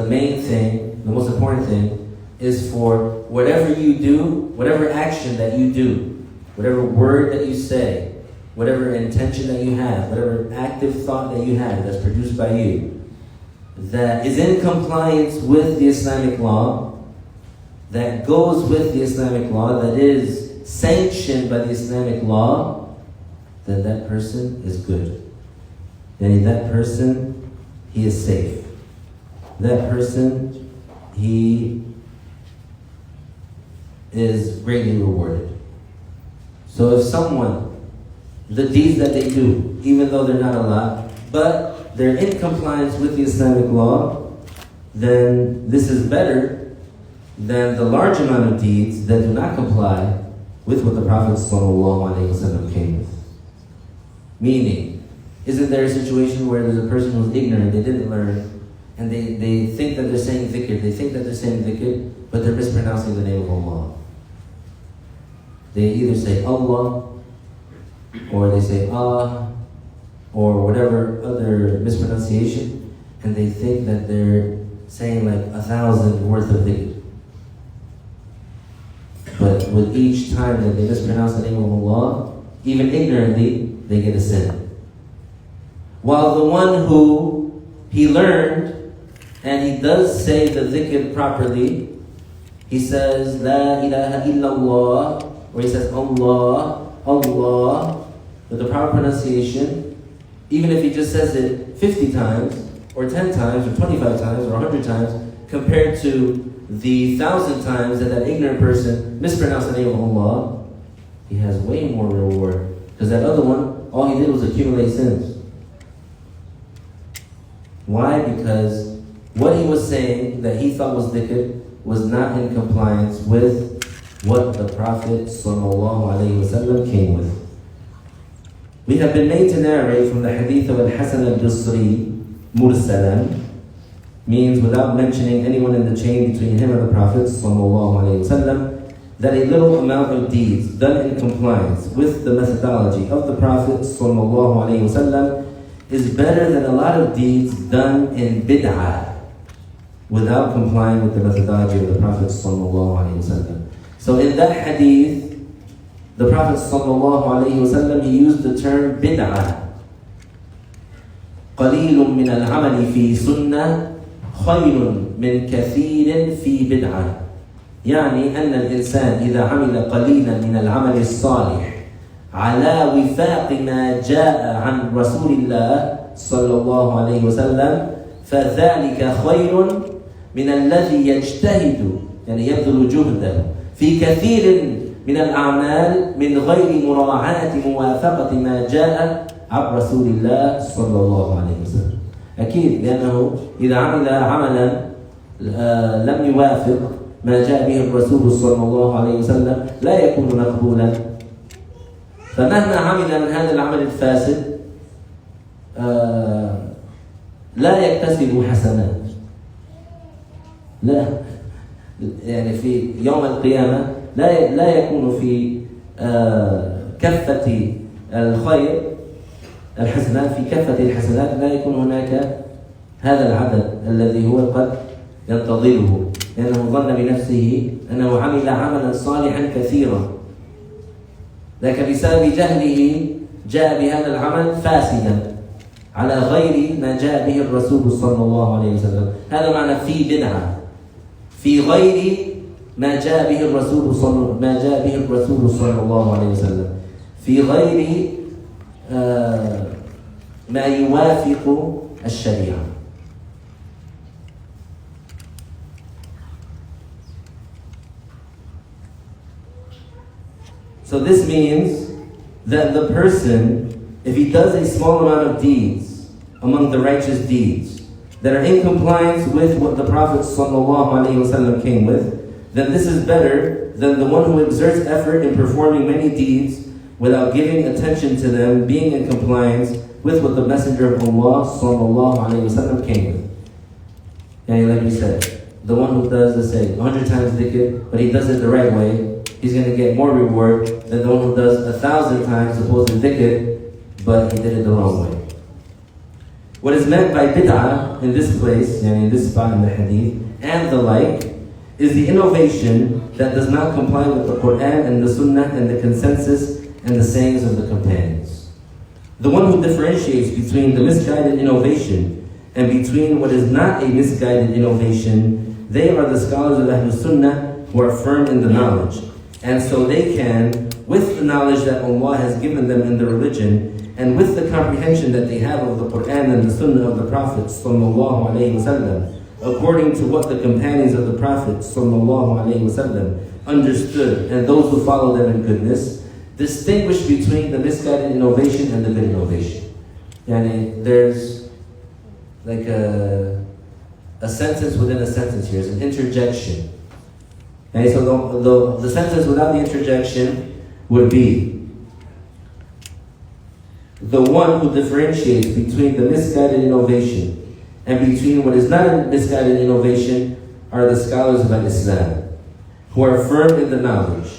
main thing, the most important thing, is for whatever you do, whatever action that you do, whatever word that you say, whatever intention that you have, whatever active thought that you have that's produced by you, that is in compliance with the Islamic law, that goes with the Islamic law, that is sanctioned by the Islamic law, then that person is good. And that person, he is safe. That person, he is greatly rewarded. So if someone, the deeds that they do, even though they're not a lot, but they're in compliance with the Islamic law, then this is better than the large amount of deeds that do not comply with what the Prophet ﷺ came with. Meaning, isn't there a situation where there's a person who's ignorant, they didn't learn, and they think that they're saying dhikr, but they're mispronouncing the name of Allah. They either say Allah, or they say Ah, or whatever other mispronunciation, and they think that they're saying like 1,000 worth of dhikr. But with each time that they mispronounce the name of Allah, even ignorantly, they get a sin. While the one who he learned, and he does say the dhikr properly, he says La ilaha illallah, or he says Allah, Allah, with the proper pronunciation, even if he just says it 50 times, or 10 times, or 25 times, or 100 times, compared to the 1,000 times that that ignorant person mispronounced the name of Allah, he has way more reward. Because that other one, all he did was accumulate sins. Why? Because what he was saying that he thought was dhikr was not in compliance with what the Prophet ﷺ came with. We have been made to narrate from the hadith of Al-Hasan al-Basri, Mursalan, means without mentioning anyone in the chain between him and the Prophet ﷺ, that a little amount of deeds done in compliance with the methodology of the Prophet ﷺ is better than a lot of deeds done in bid'ah without complying with the methodology of the Prophet ﷺ. So in that hadith, the Prophet ﷺ, he used the term bid'ah. قليل من العمل في سنة خير من كثير في بدعة. يعني أن الإنسان إذا عمل قليلا من العمل الصالح على وفاق ما جاء عن رسول الله صلى الله عليه وسلم فذلك خير من الذي يجتهد يعني يبذل جهده في كثير من الأعمال من غير مراعاة موافقة ما جاء عن رسول الله صلى الله عليه وسلم. أكيد لأنه إذا عمل عملا لم يوافق ما جاء به الرسول صلى الله عليه وسلم لا يكون مقبولا. فمهما عمل من هذا العمل الفاسد لا يكتسب حسنات. لا يعني في يوم القيامة لا يكون في كفة الخير الحسنات، في كفة الحسنات لا يكون هناك هذا العدد الذي هو قد ينتظره، لأنه ظن بنفسه أنه عمل عملا صالحا كثيرا، لكن بسبب جهله جاء بهذا العمل فاسدا على غير ما جاء به الرسول صلى الله عليه وسلم. هذا معنى في بدعة، في غير ما جاء به الرسول صلى الله عليه وسلم، في غير ما يوافق الشريعة. So this means that the person, if he does a small amount of deeds among the righteous deeds that are in compliance with what the Prophet ﷺ came with, then this is better than the one who exerts effort in performing many deeds without giving attention to them, being in compliance with what the Messenger of Allah ﷺ came with. And like we said, the one who does, let's say, 100 times dhikr, but he does it the right way, he's going to get more reward than the one who does 1,000 times supposed dhikr, but he did it the wrong way. What is meant by bid'ah in this place, in this spot in the hadith, and the like, is the innovation that does not comply with the Quran and the Sunnah and the consensus and the sayings of the companions. The one who differentiates between the misguided innovation and between what is not a misguided innovation, they are the scholars of Ahlul Sunnah who are firm in the knowledge. And so they can, with the knowledge that Allah has given them in the religion, and with the comprehension that they have of the Quran and the Sunnah of the Prophet sallallahu alaihi wasallam, according to what the companions of the Prophet sallallahu alaihi wasallam understood, and those who follow them in goodness, distinguish between the misguided innovation and the good innovation. Yani there's like a sentence within a sentence here. It's an interjection. And so the sentence without the interjection would be: the one who differentiates between the misguided innovation and between what is not a misguided innovation are the scholars of Islam, who are firm in the knowledge,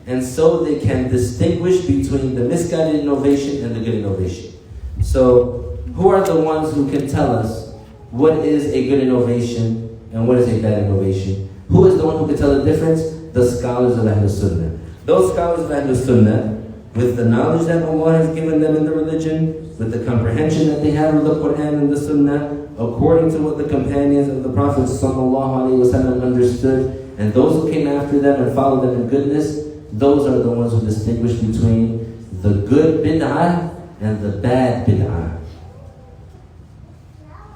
and so they can distinguish between the misguided innovation and the good innovation. So, who are the ones who can tell us what is a good innovation and what is a bad innovation? Who is the one who can tell the difference? The scholars of Ahlul Sunnah. Those scholars of Ahlul Sunnah, with the knowledge that Allah has given them in the religion, with the comprehension that they have of the Quran and the Sunnah, according to what the companions of the Prophet ﷺ understood, and those who came after them and followed them in goodness, those are the ones who distinguish between the good bid'ah and the bad bid'ah.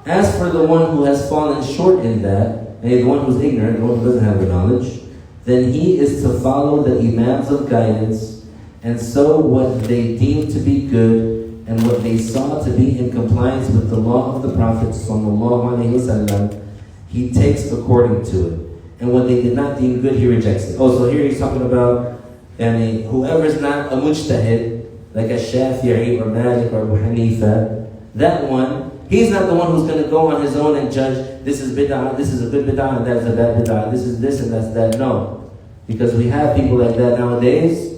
As for the one who has fallen short in that, and the one who's ignorant, the one who doesn't have the knowledge, then he is to follow the imams of guidance, and so what they deem to be good and what they saw to be in compliance with the law of the Prophet ﷺ, he takes according to it. And what they did not deem good, he rejects it. Oh, so here he's talking about whoever is not a mujtahid, like a Shafi'i or Malik or Abu Hanifa, that one, he's not the one who's going to go on his own and judge, this is bid'ah, this is a good bid'ah, and that's a bad bid'ah, this is this and that's that. No. Because we have people like that nowadays,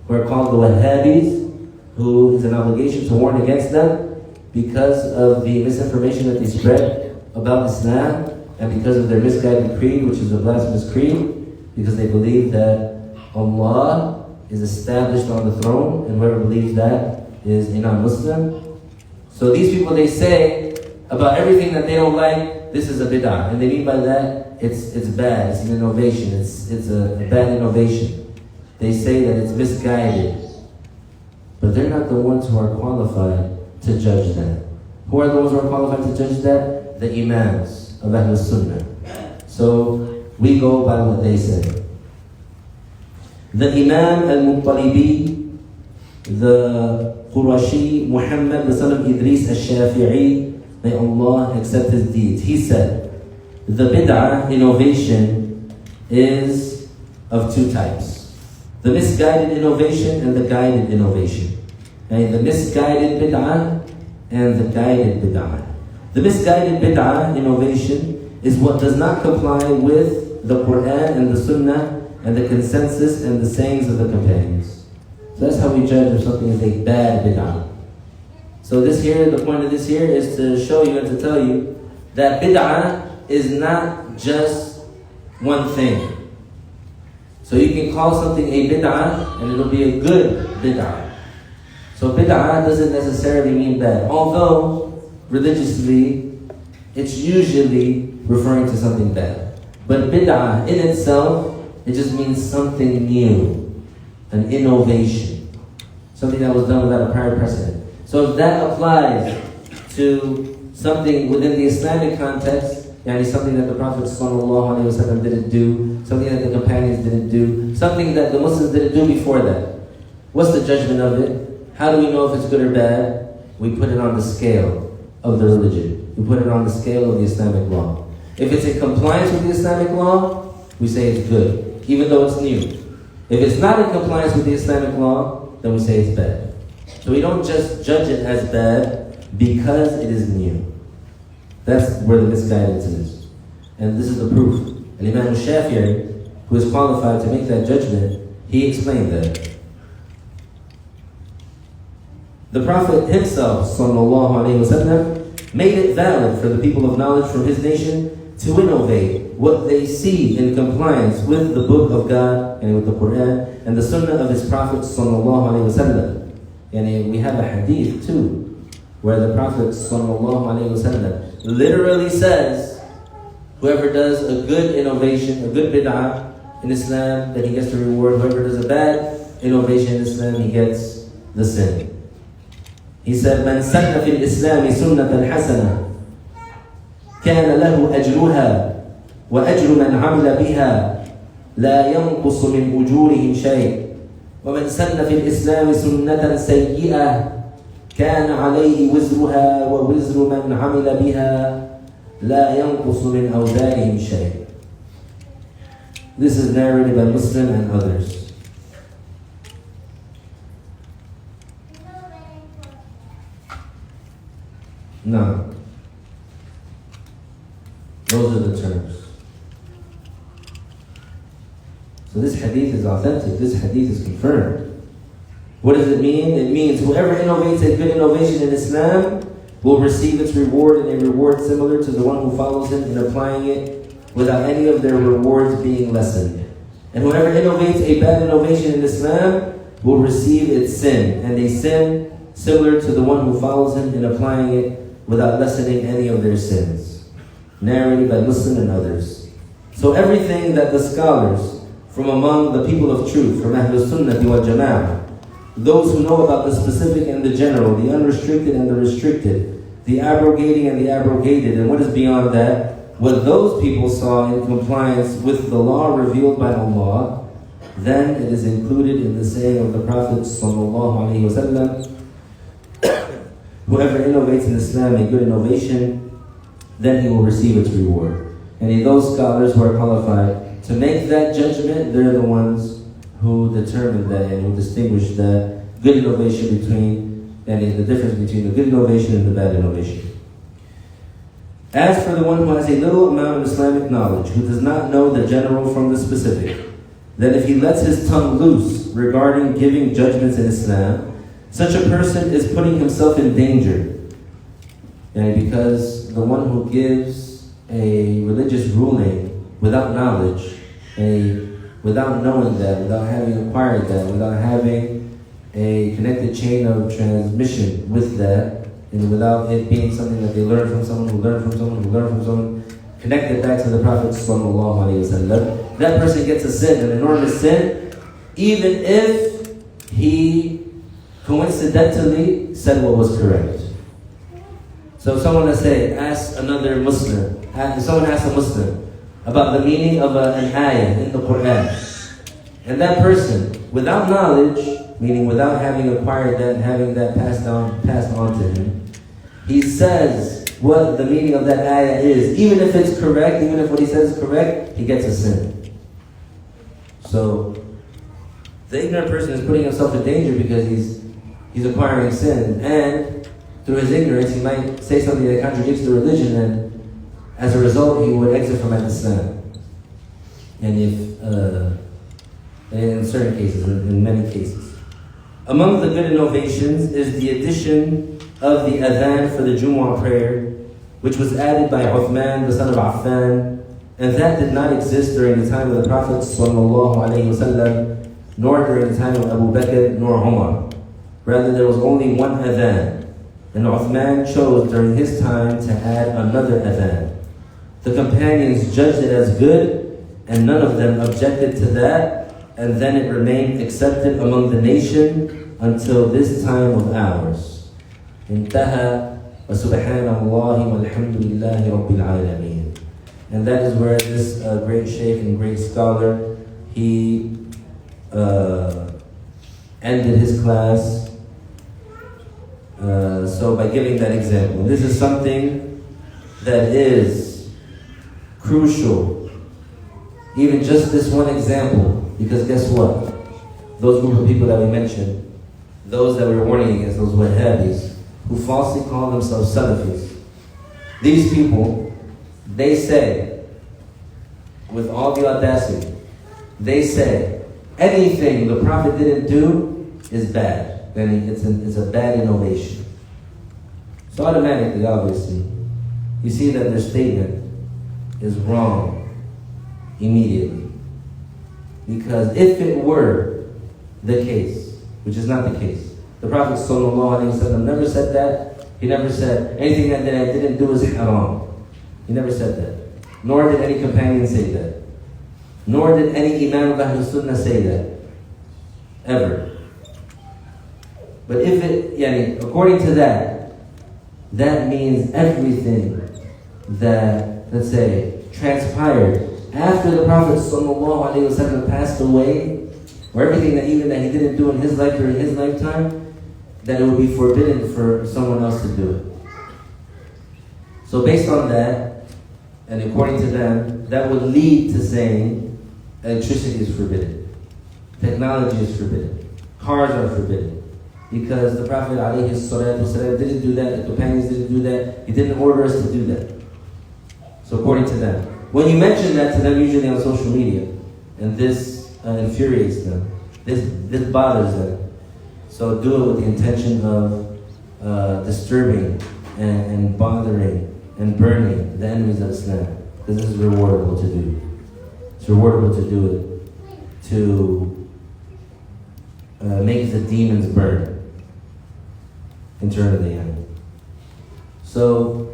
who are called the Wahhabis, who is an obligation to warn against them because of the misinformation that they spread about Islam, and because of their misguided creed, which is a blasphemous creed, because they believe that Allah is established on the throne, and whoever believes that is a non-Muslim. So these people, they say about everything that they don't like, this is a bid'ah. And they mean by that, it's bad, it's an innovation, it's a bad innovation. They say that it's misguided. But they're not the ones who are qualified to judge that. Who are the ones who are qualified to judge that? The imams of Ahlul Sunnah. So we go by what they say. The Imam al-Muttalibi, the Qurashi Muhammad, the son of Idris al-Shafi'i, may Allah accept his deeds. He said, the bid'ah innovation is of two types: the misguided innovation and the guided innovation. And the misguided bid'ah and the guided bid'ah. The misguided bid'ah innovation is what does not comply with the Quran and the Sunnah and the consensus and the sayings of the companions. So that's how we judge if something is a bad bid'ah. So this here, the point of this here is to show you and to tell you that bid'ah is not just one thing. So you can call something a bid'ah and it'll be a good bid'ah. So bid'ah doesn't necessarily mean bad. Although, religiously, it's usually referring to something bad. But bid'ah in itself, it just means something new, an innovation, something that was done without a prior precedent. So if that applies to something within the Islamic context, yani something that the Prophet ﷺ didn't do, something that the companions didn't do, something that the Muslims didn't do before that, what's the judgment of it? How do we know if it's good or bad? We put it on the scale of the religion. We put it on the scale of the Islamic law. If it's in compliance with the Islamic law, we say it's good, even though it's new. If it's not in compliance with the Islamic law, then we say it's bad. So we don't just judge it as bad because it is new. That's where the misguidance is. And this is the proof. And Imam Shafi'i, who is qualified to make that judgment, he explained that. The Prophet himself, ﷺ, made it valid for the people of knowledge from his nation to innovate what they see in compliance with the book of God, and with the Quran, and the Sunnah of his Prophet ﷺ. And we have a hadith too, where the Prophet ﷺ literally says, whoever does a good innovation, a good bid'ah, in Islam, then he gets the reward. Whoever does a bad innovation in Islam, he gets the sin. He said, من سن في الإسلام سنة حسنة كان له أجرها وأجر من عمل بها لا ينقص من أجورهم شيء ومن سن في الإسلام سنة سيئة كان عليه وزرها ووزر من عمل بها لا ينقص من أوزارهم شيء. This is narrated by Muslim and others. No. Those are the terms. So this hadith is authentic. This hadith is confirmed. What does it mean? It means whoever innovates a good innovation in Islam will receive its reward, and a reward similar to the one who follows him in applying it without any of their rewards being lessened. And whoever innovates a bad innovation in Islam will receive its sin, and a sin similar to the one who follows him in applying it without lessening any of their sins. Narrated by Muslim and others. So everything that the scholars from among the people of truth, from Ahlul Sunnah wal Jama'ah, those who know about the specific and the general, the unrestricted and the restricted, the abrogating and the abrogated, and what is beyond that, what those people saw in compliance with the law revealed by Allah, then it is included in the saying of the Prophet sallallahu alaihi wasallam, whoever innovates in Islam a good innovation, then he will receive its reward. And those scholars who are qualified to make that judgment, they're the ones who determine that and who distinguish that good innovation between, and the difference between the good innovation and the bad innovation. As for the one who has a little amount of Islamic knowledge, who does not know the general from the specific, then if he lets his tongue loose regarding giving judgments in Islam, such a person is putting himself in danger. And because the one who gives a religious ruling without knowledge, without knowing that, without having acquired that, without having a connected chain of transmission with that, and without it being something that they learn from someone who learned from someone who learned from someone, connected back to the Prophet sallallahu alaihi wasallam, that person gets a sin, an enormous sin, even if he coincidentally said what was correct. So someone, let's say, asks another Muslim, someone asks a Muslim about the meaning of an ayah in the Quran. And that person, without knowledge, meaning without having acquired that, having that passed on to him, he says what the meaning of that ayah is. Even if it's correct, even if what he says is correct, he gets a sin. So the ignorant person is putting himself in danger because he's acquiring sin, and through his ignorance he might say something that contradicts the religion, and as a result he would exit from Islam. And if in certain cases, in many cases, among the good innovations is the addition of the adhan for the Jumu'ah prayer, which was added by Uthman, the son of Affan, and that did not exist during the time of the Prophet sallallahu alaihi wasallam, nor during the time of Abu Bakr nor Umar. Rather, there was only one adhan, and Uthman chose during his time to add another adhan. The companions judged it as good, and none of them objected to that, and then it remained accepted among the nation until this time of ours. Intaha wa subhanallahi walhamdulillahi rabbil alameen. And that is where this great Shaykh and great scholar, he ended his class. So by giving that example, this is something that is crucial. Even just this one example, because guess what? Those group of people that we mentioned, those that we're warning against, those Wahhabis, who falsely call themselves Salafis, these people, they say, with all the audacity, they say, anything the Prophet didn't do is bad. And it's a bad innovation. So automatically, obviously, you see that their statement is wrong immediately. Because if it were the case, which is not the case, the Prophet ﷺ never said that. He never said, anything that I didn't do is haram. He never said that. Nor did any companion say that. Nor did any Imam of Ahlul Sunnah say that. Ever. But if it, according to that, that means everything that, let's say, transpired after the Prophet ﷺ passed away, or everything that even that he didn't do in his life during his lifetime, that it would be forbidden for someone else to do it. So based on that, and according to them, that would lead to saying electricity is forbidden, technology is forbidden, cars are forbidden, because the Prophet ﷺ didn't do that, the companions didn't do that, he didn't order us to do that. So according to them. When you mention that to them, usually on social media, and this infuriates them, this bothers them, so do it with the intention of disturbing and bothering and burning the enemies of Islam, because this is rewardable to do. It's rewardable to do it, to make the demons burn in turn of the enemy. So,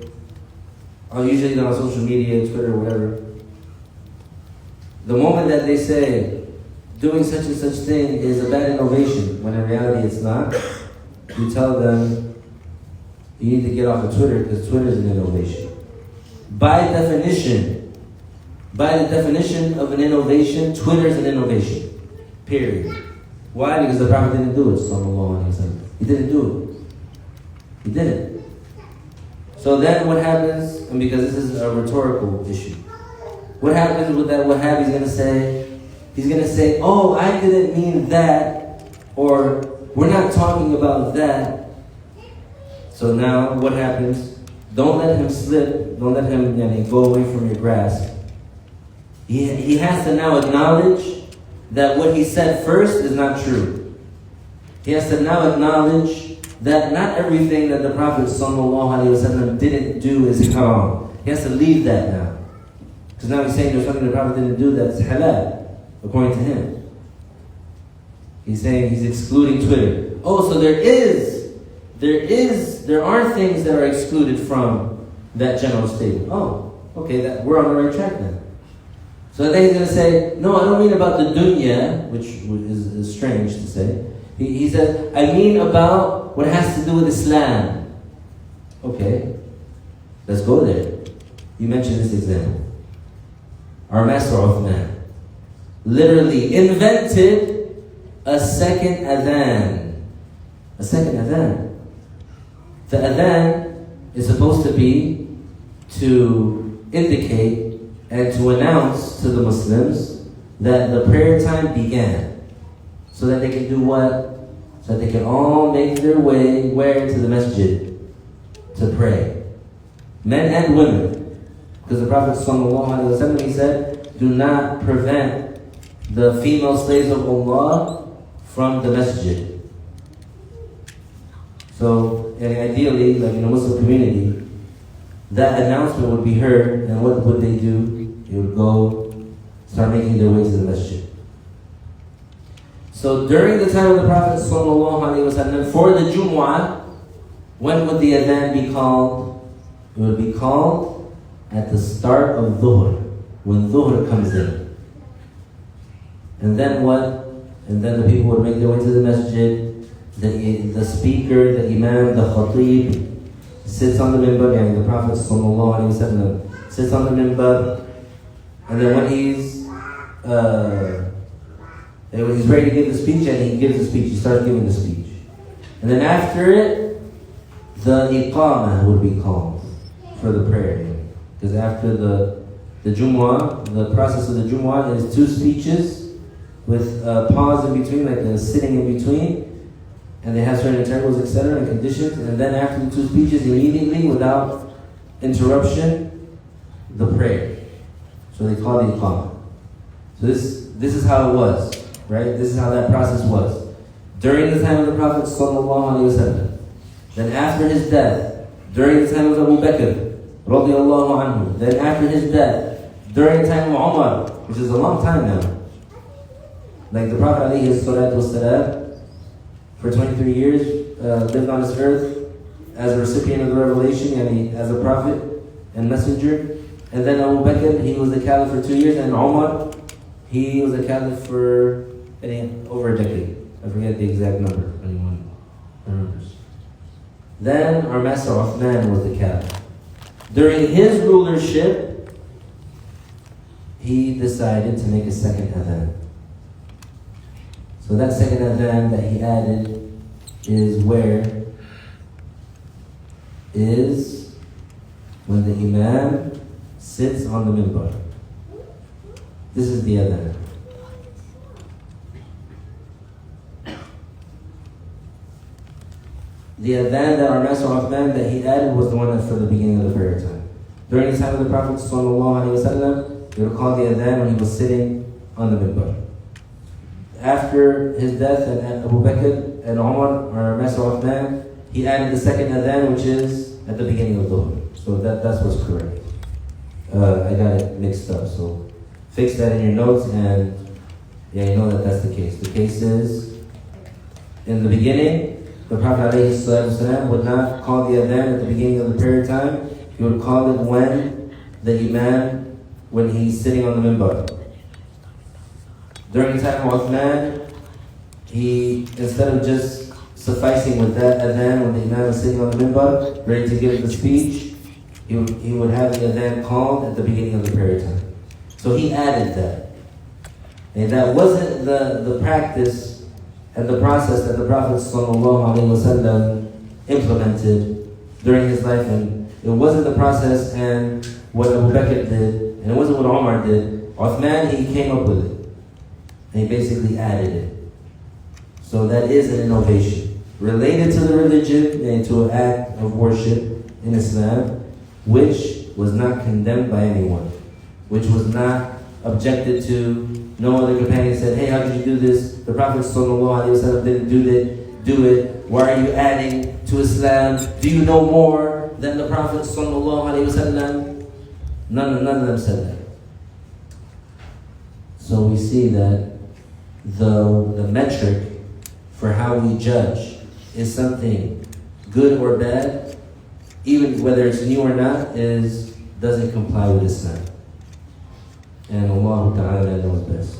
usually on social media, Twitter, whatever, the moment that they say doing such and such thing is a bad innovation, when in reality it's not, you tell them you need to get off of Twitter because Twitter is an innovation. By the definition of an innovation, Twitter is an innovation. Period. Why? Because the Prophet didn't do it, sallallahu alaihi wasallam. He didn't do it. He didn't. So then what happens, and because this is a rhetorical issue, what happens with that Wahhabi is going to say? He's going to say, oh, I didn't mean that, or we're not talking about that. So now what happens? Don't let him slip, don't let him go away from your grasp. He has to now acknowledge that what he said first is not true. He has to now acknowledge that not everything that the Prophet ﷺ didn't do is haram. He has to leave that now. Because now he's saying there's something the Prophet didn't do that's halal, according to him. He's saying he's excluding Twitter. Oh, so there are things that are excluded from that general statement. Oh, okay, we're on the right track then. So then he's going to say, no, I don't mean about the dunya, which is strange to say. He said, I mean about what has to do with Islam. Okay, let's go there. You mentioned this example. Our Master Uthman literally invented a second adhan. A second adhan. The adhan is supposed to be to indicate and to announce to the Muslims that the prayer time began, so that they can do what? So that they can all make their way where? To the masjid to pray. Men and women. Because the Prophet ﷺ, he said, do not prevent the female slaves of Allah from the masjid. So, and ideally, like in a Muslim community, that announcement would be heard, and what would they do? They would go, start making their way to the masjid. So during the time of the Prophet ﷺ, for the Jumu'ah, when would the adhan be called? It would be called at the start of Dhuhr, when Dhuhr comes in. And then what? And then the people would make their way to the masjid. The speaker, the imam, the khatib sits on the minbar, and the Prophet ﷺ sits on the minbar, and then when he's ready to give the speech, and he gives the speech, he starts giving the speech. And then after it, the iqamah would be called for the prayer. Because after the Jumu'ah, the process of the Jumu'ah is 2 speeches with a pause in between, like a sitting in between. And they have certain intervals, etc., and conditions. And then after the 2 speeches, immediately, without interruption, the prayer. So they call it iqamah. So this is how it was, right? This is how that process was. During the time of the Prophet ﷺ, then after his death, during the time of Abu Bakr, radiyallahu anhu, then after his death, during the time of Umar, which is a long time now. Like the Prophet ﷺ, for 23 years, lived on this earth as a recipient of the revelation, and as a prophet and messenger. And then Abu Bakr, he was the caliph for 2 years, and Umar, He was a caliph for over a decade. I forget the exact number. Anyone remembers? Then our master Uthman was the caliph. During his rulership, he decided to make a second adhan. So that second adhan that he added is when the imam sits on the minbar. This is the adhan. The adhan that our Master Uthman that he added was the one that's for the beginning of the prayer time. During the time of the Prophet ﷺ, they would call the adhan when he was sitting on the minbar. After his death and Abu Bakr and Umar, our Master Uthman, he added the second adhan, which is at the beginning of Dhuhr. So that's what's correct. I got it mixed up, so fix that in your notes, and yeah, you know that's the case. The case is, in the beginning, the Prophet ﷺ would not call the adhan at the beginning of the prayer time. He would call it when the imam, when he's sitting on the minbar. During the time of Uthman, he, instead of just sufficing with that adhan when the imam is sitting on the minbar, ready to give the speech, he would have the adhan called at the beginning of the prayer time. So he added that. And that wasn't the practice and the process that the Prophet ﷺ implemented during his life. And it wasn't the process and what Abu Bakr did, and it wasn't what Umar did. Uthman, he came up with it. And he basically added it. So that is an innovation related to the religion and to an act of worship in Islam, which was not condemned by anyone, which was not objected to. No other companion said, hey, how did you do this? The Prophet ﷺ didn't do it. Why are you adding to Islam? Do you know more than the Prophet ﷺ? None of them said that. So we see that the metric for how we judge is something good or bad, even whether it's new or not, doesn't comply with Islam. And Allah Ta'ala knows best.